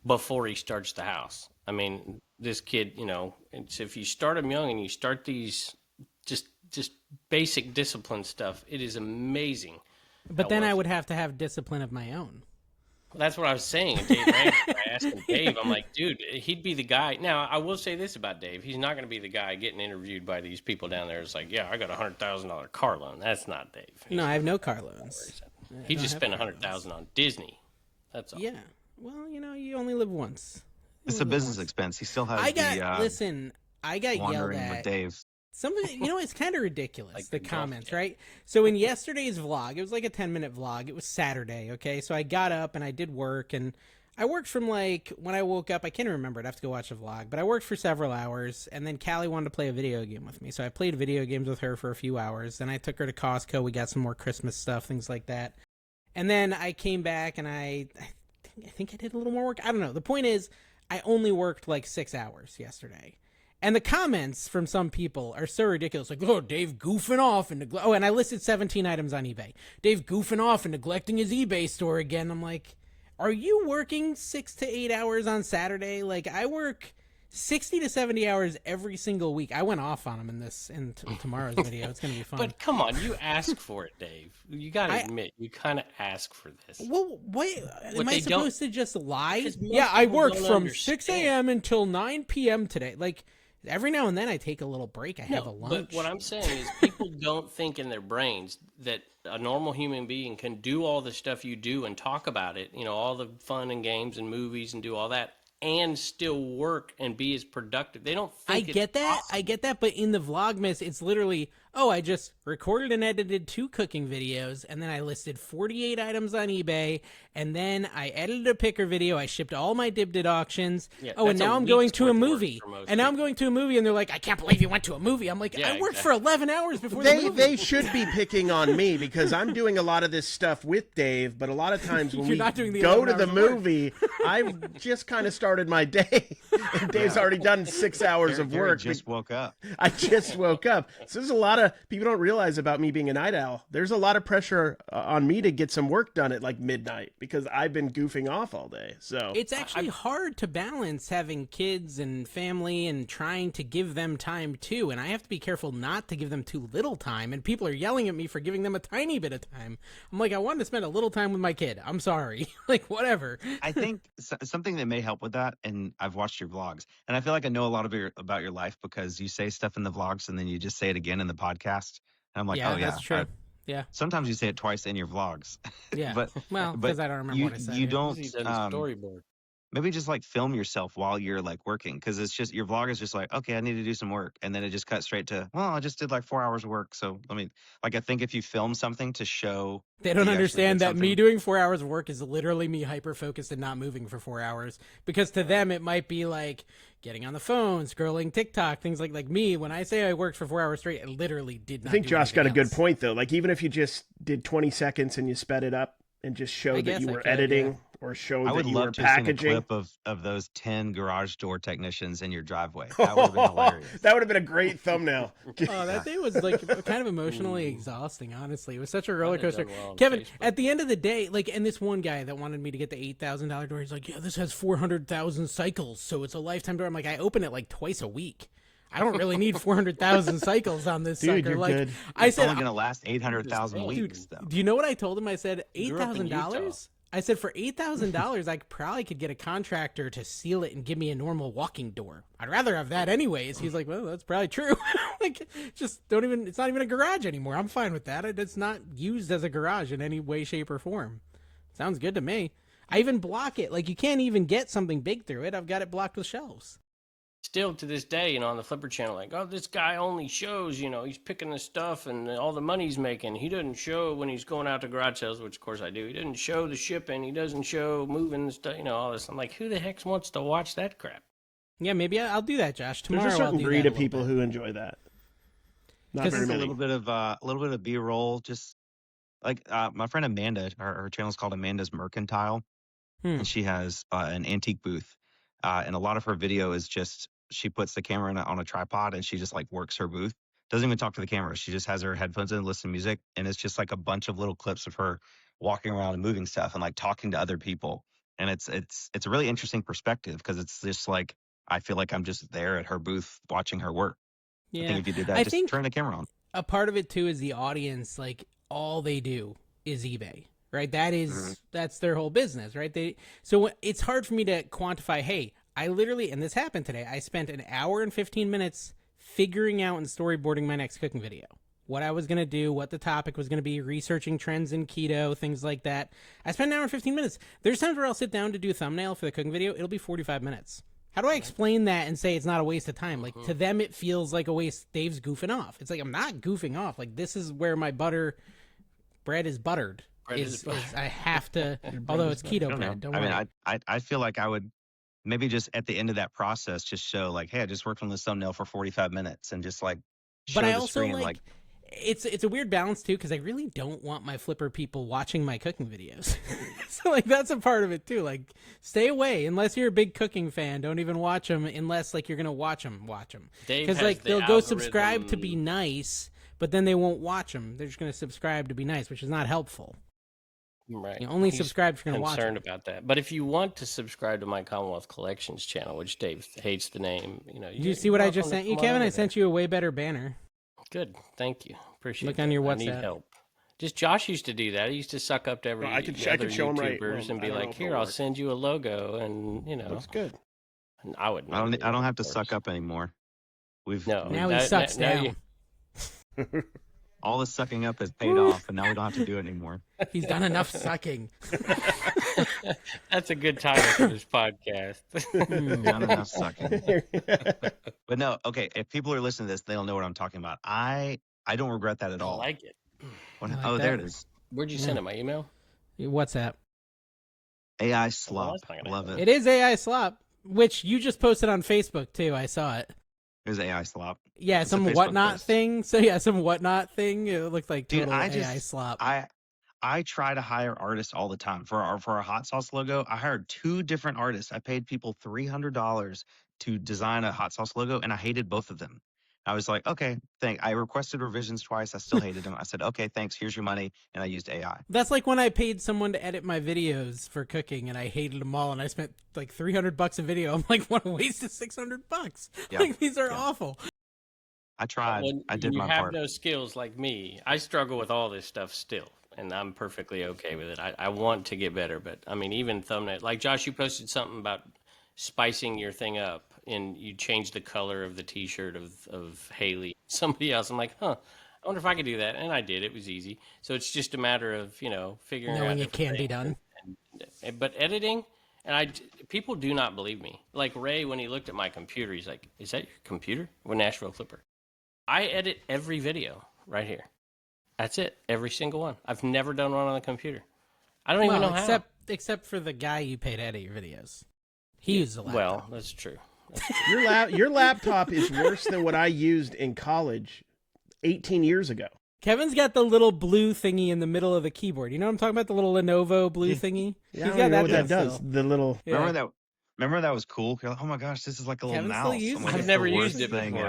before he starts the house. This kid, it's, if you start him young and you start these just basic discipline stuff, it is amazing. But then I would have to have discipline of my own. That's what I was saying. Dave Ramsey, I asked him, Dave, I'm like, dude, he'd be the guy. Now, I will say this about Dave. He's not going to be the guy getting interviewed by these people down there. It's like, yeah, I got a $100,000 car loan. That's not Dave. No, I have no car loans. He just have spent car $100,000 on Disney. That's all. Yeah. Well, you only live once. It's a business expense. He still has I got the I got yelled wandering at. with Dave. Somebody, it's kind of ridiculous, Like the the golf comments, game. right? So in yesterday's vlog, it was like a 10-minute vlog. It was Saturday, okay? So I got up and I did work, and I worked from like, when I woke up, I can't remember, I'd have to go watch the vlog, but I worked for several hours, and then Callie wanted to play a video game with me. So I played video games with her for a few hours. Then I took her to Costco. We got some more Christmas stuff, things like that. And then I came back and I think I did a little more work. I don't know. The point is, I only worked like 6 hours yesterday. And the comments from some people are so ridiculous. Like, oh, Dave goofing off and and I listed 17 items on eBay. Dave goofing off and neglecting his eBay store again. I'm like, are you working 6 to 8 hours on Saturday? Like, I work 60 to 70 hours every single week. I went off on him in tomorrow's video. It's gonna be fun. But come on, you ask for it, Dave. You got to admit, you kind of ask for this. Well, wait, am I they don't- supposed to just lie? 'Cause most Yeah, I people worked don't from understand. 6 a.m. until 9 p.m. today. Like, every now and then I take a little break. I have a lunch. But what I'm saying is people don't think in their brains that a normal human being can do all the stuff you do and talk about it, all the fun and games and movies and do all that, and still work and be as productive. They don't I think get that. possible. I get that. But in the Vlogmas, it's literally, I just recorded and edited 2 cooking videos, and then I listed 48 items on eBay, and then I edited a picker video. I shipped all my Dibdid auctions. Yeah, And that's a now I'm going week's to a worth of work movie. for most And now I'm people. going to a movie, and they're like, I can't believe you went to a movie. I'm like, Yeah, I worked for 11 hours before the They movie. they should be picking on me because I'm doing a lot of this stuff with Dave, but a lot of times when You're we not doing the go 11 to the hours of work. movie, I've just kind of started my day, and Dave's already done 6 hours of Jared work. just woke up. I just woke up. So there's a lot of people don't realize about me being a night owl. There's a lot of pressure on me to get some work done at like midnight because I've been goofing off all day. So It's actually hard to balance having kids and family and trying to give them time too. And I have to be careful not to give them too little time. And people are yelling at me for giving them a tiny bit of time. I'm like, I wanted to spend a little time with my kid. I'm sorry. Like, whatever. I think something that may help with that, and I've watched your vlogs, and I feel like I know a lot about your life because you say stuff in the vlogs and then you just say it again in the podcast. And I'm like, Yeah, oh yeah, that's true. Yeah. sometimes you say it twice in your vlogs. Yeah. but Well, but because I don't remember you what I said. you yeah. don't He's done a storyboard. maybe just like film yourself while you're like working, because it's just your vlog is just like, okay, I need to do some work, and then it just cuts straight to, well, I just did like 4 hours of work, so I mean, like, I think if you film something to show They don't you actually understand did that me something- doing 4 hours of work is literally me hyper focused and not moving for 4 hours. Because to them, it might be like getting on the phone, scrolling TikTok, things like me. When I say I worked for 4 hours straight, I literally did not. I think do Josh got a anything good else. point though. Like even if you just did 20 seconds and you sped it up and just I showed that guess you I were could, editing yeah. or showed I that would you were love to have seen a packaging. clip of those 10 garage door technicians in your driveway. That would have been hilarious. That would have been a great thumbnail. Oh, that day was like kind of emotionally exhausting, honestly. It was such a roller I'd have coaster. done well on Kevin, Facebook. at the end of the day, like, and this one guy that wanted me to get the $8,000 door, he's like, yeah, this has 400,000 cycles, so it's a lifetime door. I'm like, I open it like twice a week. I don't really need 400,000 cycles on this Dude, sucker. you're like, good. I It's said, only going to last 800,000 Dude, weeks, though. do you know what I told him? I said, Grew up in $8,000? I said, for $8,000, I probably could get a contractor to seal it and give me a normal walking door. I'd rather have that anyways. He's like, well, that's probably true. Like, just don't even, it's not even a garage anymore. I'm fine with that. It's not used as a garage in any way, shape, or form. Sounds good to me. I even block it. Like, you can't even get something big through it. I've got it blocked with shelves. Still to this day, on the Flipper channel, like, oh, this guy only shows, he's picking the stuff and all the money he's making. He doesn't show when he's going out to garage sales, which of course I do. He doesn't show the shipping. He doesn't show moving the stuff, all this. I'm like, who the heck wants to watch that crap? Yeah, maybe I'll do that, Josh. Tomorrow There's a I'll certain do breed that of people who enjoy that. Not 'Cause very it's a many. little bit of B-roll, just like my friend Amanda. Her channel is called Amanda's Mercantile, and she has an antique booth, and a lot of her video is just she puts the camera on a tripod and she just like works her booth. Doesn't even talk to the camera. She just has her headphones in and listen to music, and it's just like a bunch of little clips of her walking around and moving stuff and like talking to other people. And it's a really interesting perspective because it's just like I feel like I'm just there at her booth watching her work. Yeah. I think if you did that, I just think turn the camera on. a part of it too is the audience. Like, all they do is eBay, right? That is that's their whole business, right? So it's hard for me to quantify. Hey, I literally, and this happened today, I spent an hour and 15 minutes figuring out and storyboarding my next cooking video. What I was going to do, what the topic was going to be, researching trends in keto, things like that. I spent an hour and 15 minutes. There's times where I'll sit down to do a thumbnail for the cooking video. It'll be 45 minutes. How do I explain that and say it's not a waste of time? Like, to them, it feels like a waste. Dave's goofing off. It's like, I'm not goofing off. Like, this is where my bread is buttered. I have to, although it's keto bread. Don't worry. I feel like I would maybe just at the end of that process just show like, hey, I just worked on this thumbnail for 45 minutes and just like show But I the also screen like it's a weird balance too, because I really don't want my Flipper people watching my cooking videos. So like that's a part of it too. Like, stay away unless you're a big cooking fan. Don't even watch them unless like you're gonna watch them. Because like they'll go subscribe to be nice, but then they won't watch them. They're just gonna subscribe to be nice, which is not helpful. Right. You only He's subscribe if you're gonna watch concerned them. about that. But if you want to subscribe to my Commonwealth Collections channel, which Dave hates the name, Did you see what I just sent you, Kevin? I sent you a way better banner. Good, thank you. Appreciate it. Look on your I need WhatsApp. help. Just Josh used to do that. He used to suck up to every Well, I could other show him right. YouTubers Well, and I be don't know like, if "Here, it'll I'll work." send you a logo," and Looks good. and I would. I don't have to suck up anymore. Now he sucks down. All the sucking up has paid off, and now we don't have to do it anymore. He's done enough sucking. That's a good title for this podcast. Not enough sucking. But no, okay. If people are listening to this, they'll know what I'm talking about. I don't regret that at I all. like it. I like oh, that. there it is. Where'd you send it? My email? WhatsApp. AI slop. that's not gonna Love happen. it. It is AI slop, which you just posted on Facebook too. I saw it. It was AI slop. Yeah, It's a some Facebook whatnot post. thing. So yeah, some whatnot thing. It looked like Dude, total I AI slop. I try to hire artists all the time for our hot sauce logo. I hired 2 different artists. I paid people $300 to design a hot sauce logo, and I hated both of them. I was like, okay, I requested revisions twice. I still hated them. I said, okay, thanks. Here's your money, and I used AI. That's like when I paid someone to edit my videos for cooking, and I hated them all, and I spent like $300 a video. I'm like, what a waste of $600. Yeah, Like, these are yeah. awful. I tried. When I did you my have part. no skills like me, I struggle with all this stuff still, and I'm perfectly okay with it. I want to get better, but I mean, even thumbnail, like Josh, you posted something about spicing your thing up, and you changed the color of the T-shirt of Haley. Somebody else, I'm like, I wonder if I could do that, and I did. It was easy. So it's just a matter of figuring out Knowing it different can be things. done. But editing, and people do not believe me. Like Ray, when he looked at my computer, he's like, "Is that your computer?" With Nashville Flipper, I edit every video right here. That's it, every single one. I've never done one on the computer. I don't even know how. Except for the guy you paid to edit your videos. He used a laptop. Well, that's true. Your laptop is worse than what I used in college 18 years ago. Kevin's got the little blue thingy in the middle of the keyboard. You know what I'm talking about? The little Lenovo blue thingy? Yeah, He's I got don't know what thing that does. still. The little. Yeah. Remember that was cool? You're like, oh my gosh, this is like a little Kevin's still mouse. using I'm like, it. it's I've never the used worst it thing before.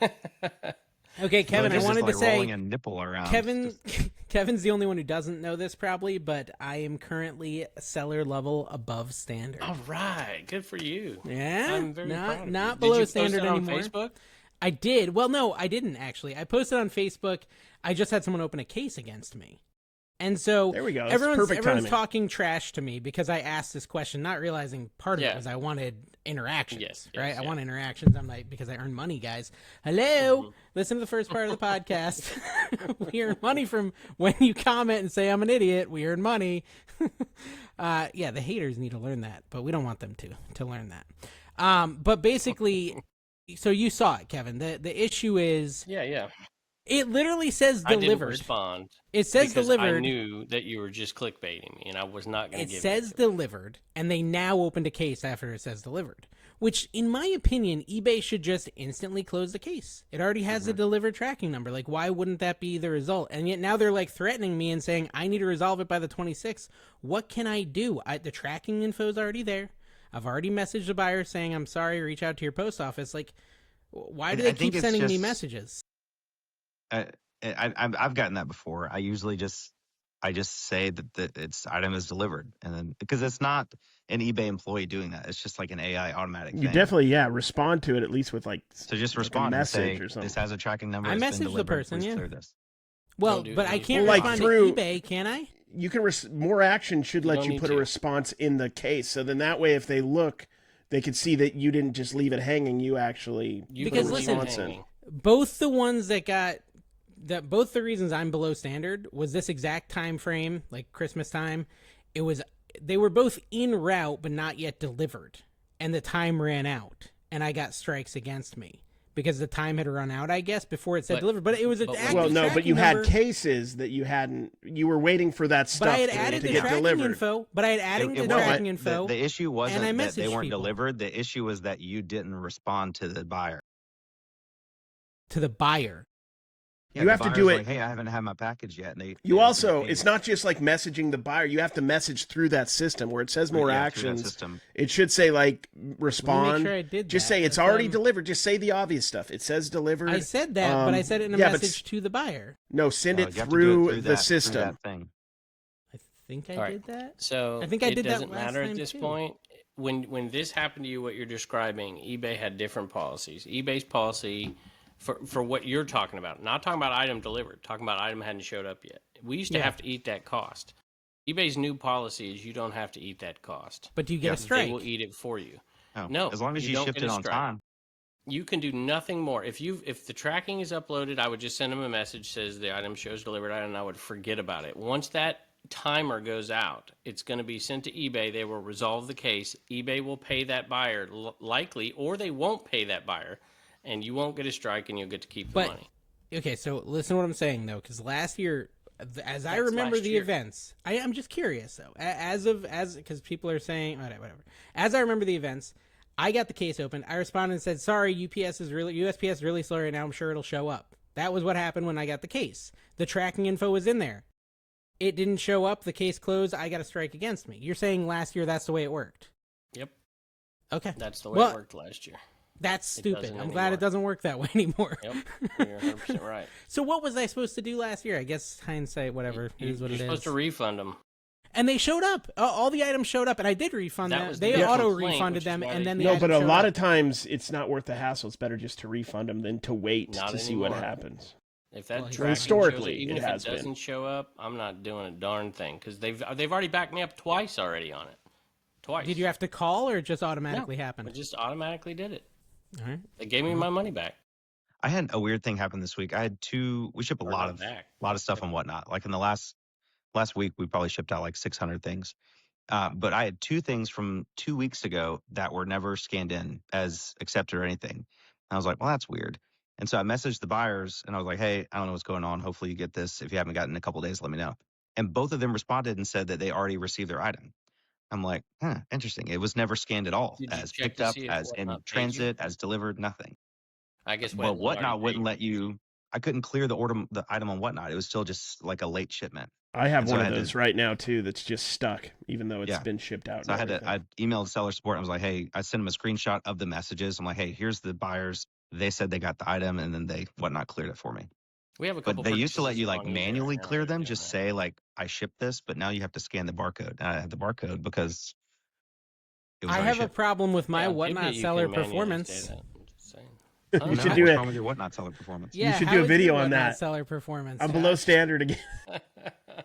ever. Okay, Kevin, I It's just wanted like to say, rolling a nipple around. Kevin's the only one who doesn't know this probably, but I am currently seller level above standard. All right, good for you. Yeah, I'm very proud of not you. below Did you standard post it on anymore. Facebook? I did. Well, no, I didn't actually. I posted on Facebook. I just had someone open a case against me. And so There we go. That's everyone's perfect timing. talking trash to me because I asked this question, not realizing part of it Yeah. was I wanted interactions, Yes, right? yes, I yeah. want interactions. I'm like, because I earn money, guys. Hello, listen to the first part of the podcast. We earn money from when you comment and say I'm an idiot. We earn money. Yeah, the haters need to learn that, but we don't want them to learn that. But basically, so you saw it, Kevin. The issue is Yeah. it literally says I didn't delivered. respond. It says because delivered. I knew that you were just clickbaiting me, and I was not going It to give says it to you. delivered, and they now opened a case after it says delivered. Which, in my opinion, eBay should just instantly close the case. It already has the delivered tracking number. Like, why wouldn't that be the result? And yet now they're like threatening me and saying I need to resolve it by the 26th. What can I do? The tracking info is already there. I've already messaged the buyer saying I'm sorry. Reach out to your post office. Like, why do I they think keep it's sending me just- messages? I've gotten that before. I usually just say that the item is delivered, and then because it's not an eBay employee doing that, it's just like an AI automatic You thing. definitely, respond to it at least with like So just like a respond and message say or something. this has a tracking number. I it's been messaged the delivered, person, please yeah. clear this. Well, Don't do but I anything. can't Well, like, respond through- to eBay, can I? You can more action should let don't you need put a to. response in the case, so then that way if they look, they can see that you didn't just leave it hanging. You actually You Because can leave it listen- hanging. Both the ones that got both the reasons I'm below standard was this exact time frame, like Christmas time. They were both en route but not yet delivered, and the time ran out, and I got strikes against me because the time had run out, I guess, before it said But- delivered. But it was an but active Well, no, but tracking you had number, cases that you hadn't. You were waiting for that stuff but I had to added the get tracking delivered. info. But I had added the It wasn't- tracking the- info The issue wasn't I that they messaged weren't people. delivered. The issue was that you didn't respond to the buyer. to the buyer. You the have to buyer's do like, it- hey, I haven't had my package yet. And they You they also, opened the it's payment. not just like messaging the buyer. You have to message through that system where it says more Yeah, through that actions. system. It should say like Let me make respond. sure I did Just that. say it's That's, already um, delivered. Just say the obvious stuff. It says delivered. I said that, but I said it in a yeah, but message to the buyer. No, send No, it you have to do through the that- system. Through that thing. I think I All right. did that. So I think I did it that doesn't last matter time, at this too. point. When this happened to you, what you're describing, eBay had different policies. eBay's policy for what you're talking about, not talking about item delivered, talking about item hadn't showed up yet. We used to Yeah. have to eat that cost. eBay's new policy is you don't have to eat that cost. But do you get Yeah, a strike? They will eat it for you. Oh, No, as long as you you don't shipped get it a on strike. time. You can do nothing more. If the tracking is uploaded, I would just send them a message says the item shows delivered, and I would forget about it. Once that timer goes out, it's going to be sent to eBay. They will resolve the case. eBay will pay that buyer likely, or they won't pay that buyer, and you won't get a strike, and you'll get to keep the But- money. Okay, so listen to what I'm saying though, because last year, as I That's remember last the year. events, I'm just curious though. Because people are saying whatever. As I remember the events, I got the case open. I responded and said, "Sorry, USPS is really slow right now. I'm sure it'll show up." That was what happened when I got the case. The tracking info was in there. It didn't show up. The case closed. I got a strike against me. You're saying last year that's the way it worked? Yep, Okay, that's the way Well- it worked last year. that's It stupid. doesn't I'm glad anymore. it doesn't work that way anymore. Yep, you're 100% right. So what was I supposed to do last year? I guess hindsight, whatever, it is what You're it supposed is. to refund them. And they showed up. All the items showed up, and I did refund That them. was They the auto complaint, refunded which is them, why and they- then the No, item but a showed lot up. of times it's not worth the hassle. It's better just to refund them than to wait Not to see what anymore. happens. If that Well, tracking historically, shows it, even it if has it been. doesn't show up, I'm not doing a darn thing because they've already backed me up twice already on it. Twice. Did you have to call, or it just No, automatically It happened? just automatically did it. All right. They gave me my money back. I had a weird thing happen this week. I had we ship a Or lot not of back. stuff and whatnot. Like in the last week, we probably shipped out like 600 things. But I had 2 things from 2 weeks ago that were never scanned in as accepted or anything. And I was like, well, that's weird. And so I messaged the buyers and I was like, hey, I don't know what's going on. Hopefully you get this. If you haven't gotten it in a couple days, let me know. And both of them responded and said that they already received their item. I'm like, interesting. It was never scanned at all, Did you as check picked to up, see if as in Whatnot paid you? transit, as delivered, nothing. I guess But Whatnot already wouldn't paid let you. I couldn't clear the item on Whatnot. It was still just like a late shipment. I have And so one I of had to- those right now too. That's just stuck, even though it's Yeah. been shipped out. So I and had to. I everything. emailed seller support. And I was like, hey, I sent them a screenshot of the messages. I'm like, hey, here's the buyers. They said they got the item, and then they Whatnot cleared it for me. We have a couple. But they used to let you purchases like on eBay manually right now clear that are them, doing just that. say like I shipped this, but now you have to scan the barcode. And I had the barcode because it was I already have a shipped. problem with my Yeah, Whatnot maybe you seller can manually performance. say that. I'm just saying. You No, should do what's it. wrong with your Whatnot seller performance? Yeah, should how do a is video your on Whatnot that. Seller performance. I'm below standard again.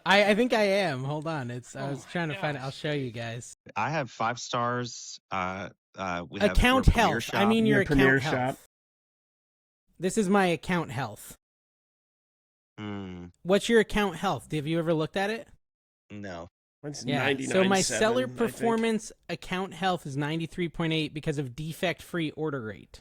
I think I am. Hold on. I was my trying to find it. gosh, I'll show you dude. guys. I have 5 stars. We have we're Account a Premier health. Shop. I mean your Yeah, account Premier health. Shop. This is my account health. What's your account health? Have you ever looked at it? No. Mine's Yeah. So my 99.7, seller I think. performance account health is 93.8 because of defect-free order rate.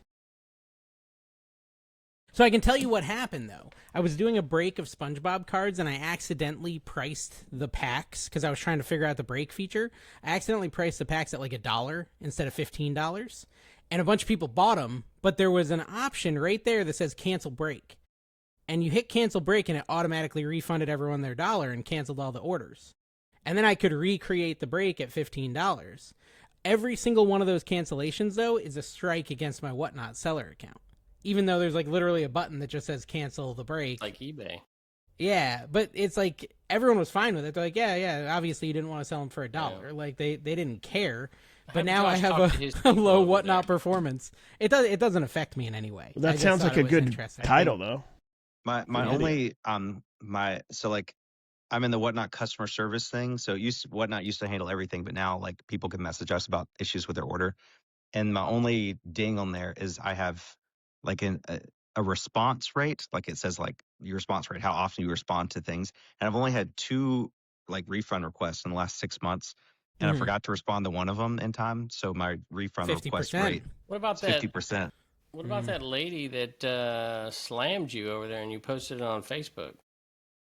So I can tell you what happened, though. I was doing a break of SpongeBob cards, and I accidentally priced the packs because I was trying to figure out the break feature. I accidentally priced the packs at like $1 instead of $15, and a bunch of people bought them, but there was an option right there that says cancel break. And you hit cancel break, and it automatically refunded everyone their $1 and canceled all the orders. And then I could recreate the break at $15. Every single one of those cancellations, though, is a strike against my Whatnot seller account. Even though there's like literally a button that just says cancel the break. Like eBay. Yeah, but it's like everyone was fine with it. They're like, yeah, obviously you didn't want to sell them for $1. Yeah. Like they didn't care. But Have now Josh I have talk to his a people low over Whatnot there. performance. It doesn't affect me in any way. Well, that I just sounds thought like it a was good interesting. title, though. My Good only so like I'm in the Whatnot customer service thing. So Whatnot used to handle everything, but now like people can message us about issues with their order. And my only ding on there is I have like a response rate, like it says like your response rate, how often you respond to things. And I've only had 2 like refund requests in the last 6 months, and I forgot to respond to one of them in time. So my refund request 50%. rate What about is that? 50%. What about that lady that slammed you over there and you posted it on Facebook?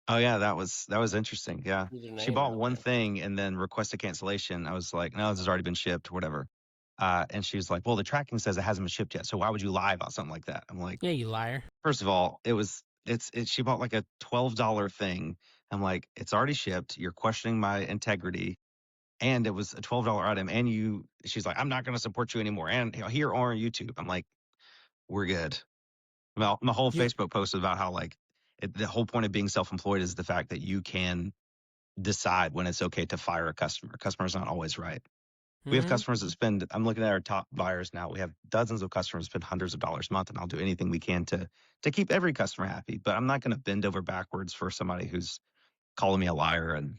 Oh yeah, that was interesting. Yeah. Put your She name bought out one there. thing and then requested cancellation. I was like, no, this has already been shipped, whatever. And she was like, well, the tracking says it hasn't been shipped yet. So why would you lie about something like that? I'm like, Yeah, you liar. first of all, she bought like a $12 thing. I'm like, it's already shipped. You're questioning my integrity. And it was a $12 item. And she's like, I'm not going to support you anymore. And here on YouTube, I'm like, we're good. My whole You- Facebook post is about how like the whole point of being self-employed is the fact that you can decide when it's okay to fire a customer. Customer's not always right. We have Mhm. customers that I'm looking at our top buyers now. We have dozens of customers spend hundreds of dollars a month, and I'll do anything we can to keep every customer happy. But I'm not going to bend over backwards for somebody who's calling me a liar and,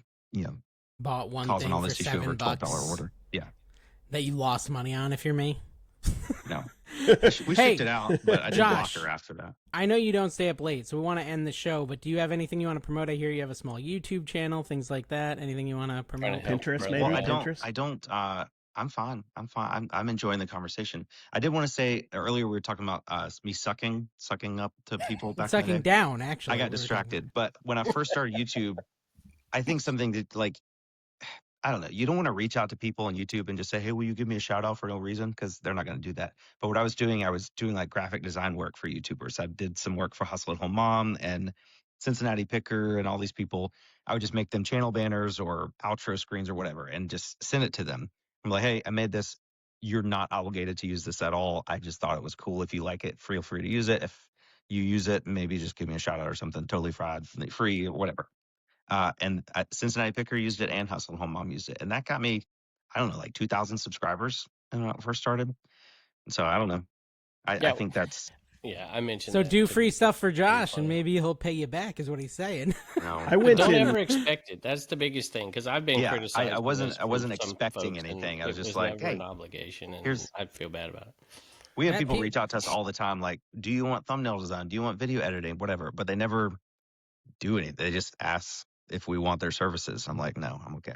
Bought one causing thing all for this issue over a $12 $7 order. Yeah. that you lost money on if you're me. No. We Hey, shipped it out, but I did block Josh. her after that. I know you don't stay up late, so we want to end the show, but do you have anything you want to promote? I hear you have a small YouTube channel, things like that. Anything you want to promote? help, Pinterest, brother. maybe? Well, Pinterest? I don't, I'm fine. I'm enjoying the conversation. I did want to say earlier we were talking about me sucking up to people back in the Sucking day. down, actually. I got we were talking distracted. But when I first started YouTube, I think something that like, I don't know, you don't want to reach out to people on YouTube and just say, hey, will you give me a shout out for no reason? Because they're not going to do that. But what I was doing like graphic design work for YouTubers. I did some work for Hustle at Home Mom and Cincinnati Picker and all these people. I would just make them channel banners or outro screens or whatever and just send it to them. I'm like, hey, I made this. You're not obligated to use this at all. I just thought it was cool. If you like it, feel free to use it. If you use it, maybe just give me a shout out or something. Totally free or whatever. And Cincinnati Picker used it and Hustle and Home Mom used it. And that got me, I don't know, like 2,000 subscribers when I first started. And so I don't know. I think that's, Yeah, I mentioned So that do to free be stuff for Josh, and funny. maybe he'll pay you back, is what he's saying. I went Don't to ever expect it. That's the biggest thing because I've been Yeah, criticized. I for wasn't- this I wasn't from some expecting folks, anything. and I was it just was like, never hey, an obligation, and here's- I'd feel bad about it. we have That people pe- reach out to us all the time, like, do you want thumbnail design? Do you want video editing? Whatever. But they never do anything. They just ask if we want their services. I'm like, no, I'm okay.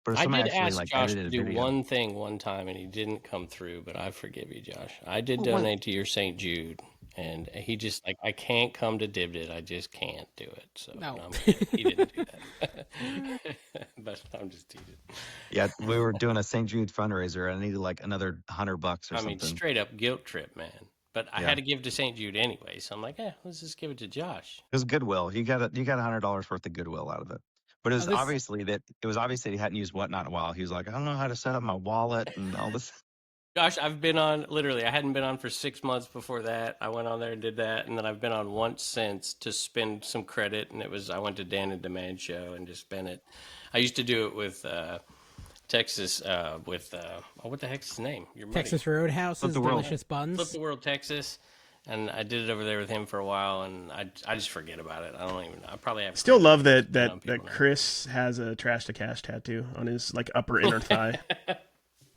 But if I somebody did actually ask like Josh edited to a do video, one thing one time, and he didn't come through. But I forgive you, Josh. I did Well, one- donate to your St. Jude, and he just like I can't come to Dibdit. I just can't do it. So No. I'm kidding. He didn't do that. But I'm just teasing. yeah, we were doing a St. Jude fundraiser and I needed like another $100 or I something. mean, straight up guilt trip, man. But I Yeah. had to give to St. Jude anyway, so I'm like, let's just give it to Josh. It was Goodwill. You got $100 worth of Goodwill out of it. But it was this- obvious that he hadn't used Whatnot in a while. He was like, I don't know how to set up my wallet and all this. Josh, I've been on literally. I hadn't been on for 6 months before that. I went on there and did that, and then I've been on once since to spend some credit, and I went to Dan and Demand show and just spent it. I used to do it with Texas with what the heck's his name? Your buddy. Texas Roadhouse's Flip the World. delicious buns. Flip the World Texas, and I did it over there with him for a while, and I just forget about it. I don't even. I probably have. Still love that I don't that people know. Chris has a Trash to Cash tattoo on his like upper inner thigh.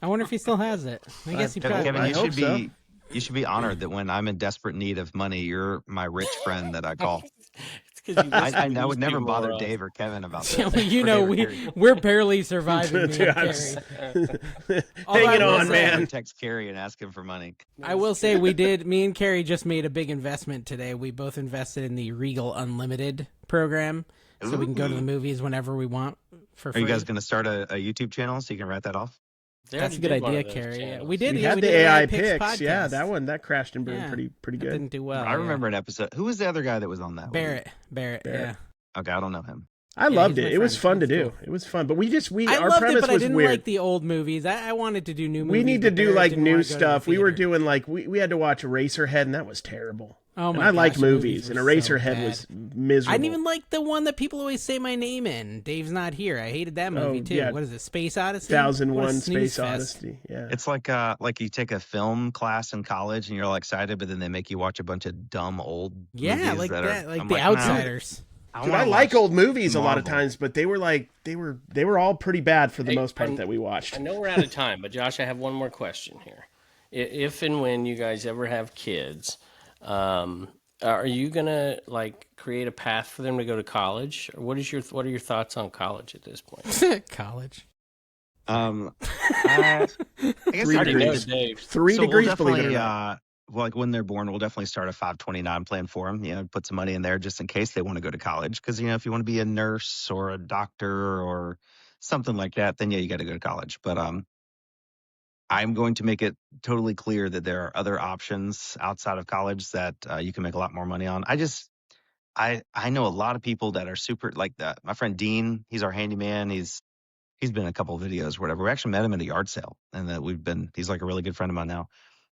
I wonder if he still has it. I guess he probably. Kevin, I you hope should be you should be honored that when I'm in desperate need of money, you're my rich friend that I call. It's 'cause you listen I to would these never people bother more often. Dave or Kevin about Yeah, this. well, you Or know, Dave or Carrie. we're barely surviving. Me and I'm Carrie. Hanging I will on, say- man. Text Carrie and ask him for money. I will say we did. Me and Carrie just made a big investment today. We both invested in the Regal Unlimited program, so we can go to the movies whenever we want for Are free. you guys going to start a YouTube channel so you can write that off? They That's a already good did one idea, of those Carrie. Yeah, channels. we did. We Yeah, had we the did AI Picks picks. Yeah, podcast. that crashed and burned Yeah. pretty That good. didn't do well. I yeah. remember an episode. Who was the other guy that was on that? Barrett. Barrett. Okay, I don't know him. I Yeah, loved he's it. my It was friend. fun to He's do. cool. It was fun, but I our loved premise it, but I was didn't weird. like the old movies. I wanted to do new movies. We need to but do Barrett like didn't new wanna go to the stuff. We were theater. doing like we had to watch Eraserhead, and that was terrible. Oh And my I like gosh, the movies, and were so Eraserhead bad. was miserable. I didn't even like the one that people always say my name in. Dave's Not Here. I hated that movie too. yeah. What is it? Space Odyssey. 1001 What a snooze Space fest. Odyssey. Yeah. It's like you take a film class in college and you're all excited, but then they make you watch a bunch of dumb old Yeah, movies like that that. are Like I'm The nah, Outsiders. Dude, wanna I like watch old movies a lot of Marvel. times, but they were all pretty bad for the Hey, most part and- that we watched. I know we're out of time, but Josh, I have one more question here. If and when you guys ever have kids, are you gonna like create a path for them to go to college, or what are your thoughts on college at this point? College. I guess Three I Already know degrees. Dave. 3 So degrees, we'll believe it or definitely, not. like when they're born, we'll definitely start a 529 plan for them. You know, put some money in there just in case they want to go to college. Because if you want to be a nurse or a doctor or something like that, then yeah, you got to go to college. But I'm going to make it totally clear that there are other options outside of college that you can make a lot more money on. I know a lot of people that are super like that. My friend Dean, he's our handyman. He's been in a couple of videos, whatever. We actually met him at a yard sale, and that he's like a really good friend of mine now.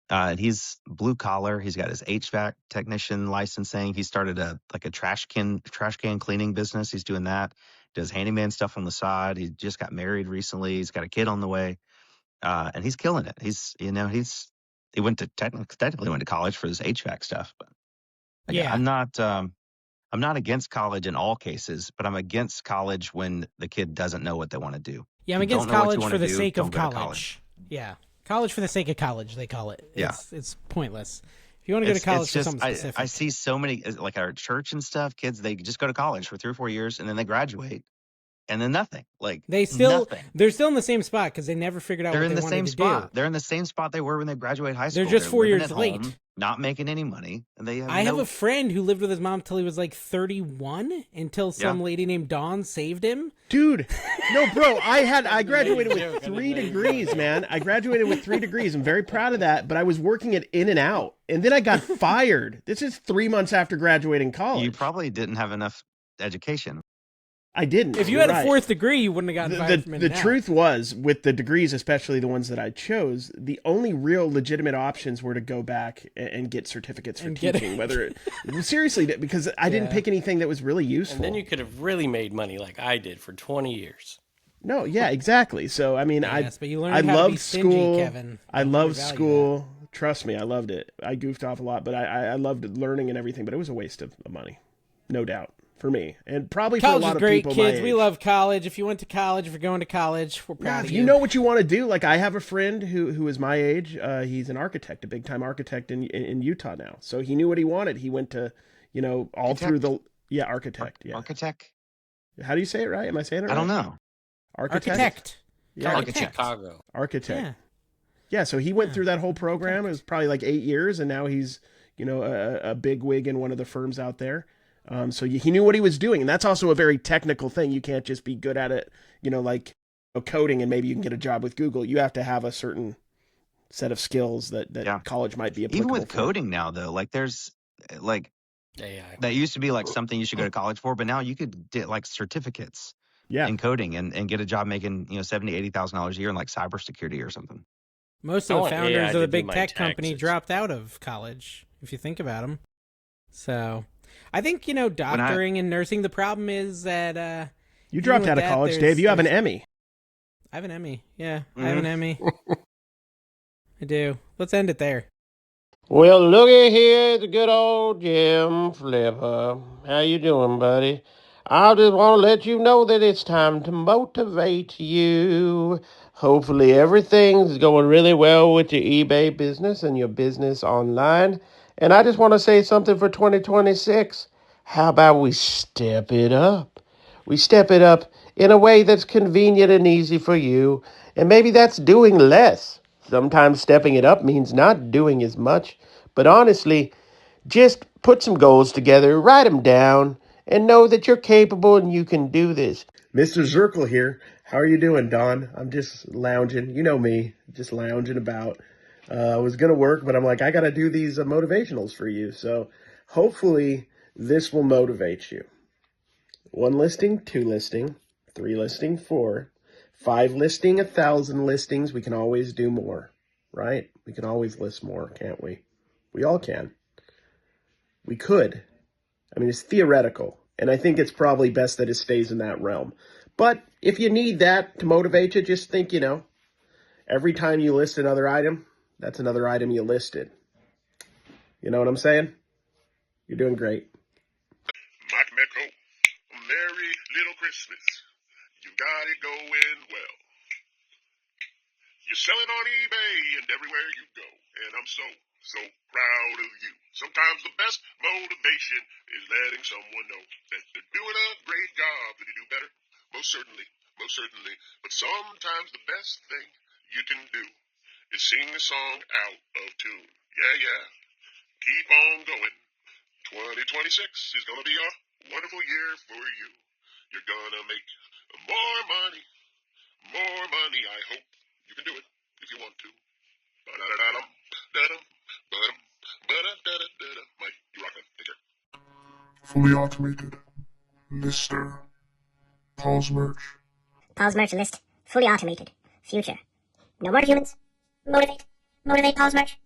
And he's blue collar. He's got his HVAC technician licensing. He started a trash can cleaning business. He's doing that. Does handyman stuff on the side. He just got married recently. He's got a kid on the way, and he's killing it. He went to technically went to college for his HVAC stuff. But Yeah. I'm not against college in all cases, but I'm against college when the kid doesn't know what they want to do. Yeah, I'm If you against don't know what you college wanna for the do, sake of don't go to college. Yeah. College for the sake of college, they call it. Yeah. It's pointless. If you want to go to college for something specific. I see so many, like our church and stuff, kids, they just go to college for 3 or 4 years and then they graduate and then nothing. Like they're still in the same spot because they never figured out they're what in they the wanted same to spot. do. They're in the same spot they were when they graduate high school. They're just 4 living years at late. home, not making any money. And they have I have a friend who lived with his mom till he was like 31 until some lady named Dawn saved him. Dude, no, bro, I graduated joke. with I 3 didn't know you degrees, man. I graduated with 3 degrees. I'm very proud of that, but I was working at In-N-Out, and then I got fired. This is 3 months after graduating college. You probably didn't have enough education. I didn't. If you You're had right. a 4th degree, you wouldn't have gotten fired from The In-N-Out. truth was, with the degrees, especially the ones that I chose, the only real legitimate options were to go back and get certificates for And get teaching. Seriously, because I didn't Yeah. pick anything that was really useful. And then you could have really made money like I did for 20 years. No, yeah, exactly. So I mean, Yes, but you learned I how to loved be stingy, school. Kevin. I You loved value school. Trust me, I loved it. I goofed off a lot, but I loved learning and everything. But it was a waste of money, no doubt, for me, and probably for a College lot is of great, people kids. my We age. love college. If you went to college, if you're going to college, we're proud Yeah, of if you. you know what you want to do, like I have a friend who is my age. He's an architect, a big time architect in Utah now. So he knew what he wanted. He went to, all through the architect. Yeah. Architect? How do you say it right? Am I saying it right? I don't know. Architect. Yeah, Like in Architect. Chicago. architect. Yeah. Yeah, so he went through that whole program. It was probably like 8 years, and now he's, a big wig in one of the firms out there. So he knew what he was doing, and that's also a very technical thing. You can't just be good at it, coding, and maybe you can get a job with Google. You have to have a certain set of skills that college might be applicable Even with for. coding now, though, like there's like AI. that used to be like something you should go to college for, but now you could get like certificates Yeah, in coding and get a job making $70,000-$80,000 a year in like cybersecurity or something. Most I of the want AI founders to of the do big my tech company taxes. dropped out of college, if you think about them. So I think, doctoring and nursing, the problem is that you dropped with out of that, college, there's- Dave. You have an there's- Emmy. I have an Emmy. Yeah, I have an Emmy. I do. Let's end it there. Well, looky here at the good old Jim Flipper. How you doing, buddy? I just want to let you know that it's time to motivate you. Hopefully everything's going really well with your eBay business and your business online. And I just want to say something for 2026. How about we step it up? We step it up in a way that's convenient and easy for you. And maybe that's doing less. Sometimes stepping it up means not doing as much. But honestly, just put some goals together, write them down, and know that you're capable and you can do this. Mr. Zirkle here. How are you doing, Don? I'm just lounging. You know me, just lounging about. I was going to work, but I'm like, I got to do these motivationals for you. So hopefully this will motivate you. 1 listing, 2 listing, 3 listing, 4, 5 listing, 1,000 listings. We can always do more, right? We can always list more, can't we? We all can. We could. I mean, it's theoretical. And I think it's probably best that it stays in that realm. But if you need that to motivate you, just think, every time you list another item, that's another item you listed. You know what I'm saying? You're doing great. Mike Mecco, a Merry Little Christmas. You got it going well. You're selling on eBay and everywhere you go. And I'm so proud of you. Sometimes the best motivation is letting someone know that they're doing a great job. Did you do better? Most certainly. But sometimes the best thing you can do is sing a song out of tune. Yeah. Keep on going. 2026 is going to be a wonderful year for you. You're going to make more money. I hope you can do it if you want to. Ba-da-da-dum, da-dum, ba-dum, ba-da-da-da-da-da. Mike, you rock on. Take care. Fully automated. Lister. Paul's merch. Paul's merch list. Fully automated. Future. No more humans. Motivate. Motivate Paul's merch.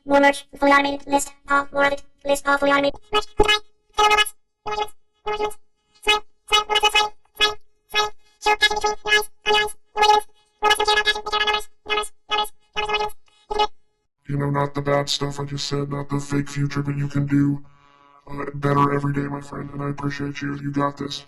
More merch. Fully automated. List. Paul. More of it. List. Paul. Fully automated. Merch. Goodbye. No more robots. No more humans. No more humans. Smile. Smile. Robots. Smile. Smile. Smile. Show passion between your eyes. On your eyes. No more humans. Robots don't care about passion. They care about numbers. Numbers. Numbers. Numbers. Numbers. You can do it. You know, not the bad stuff I just said, not the fake future, but you can do better every day, my friend, and I appreciate you. You got this.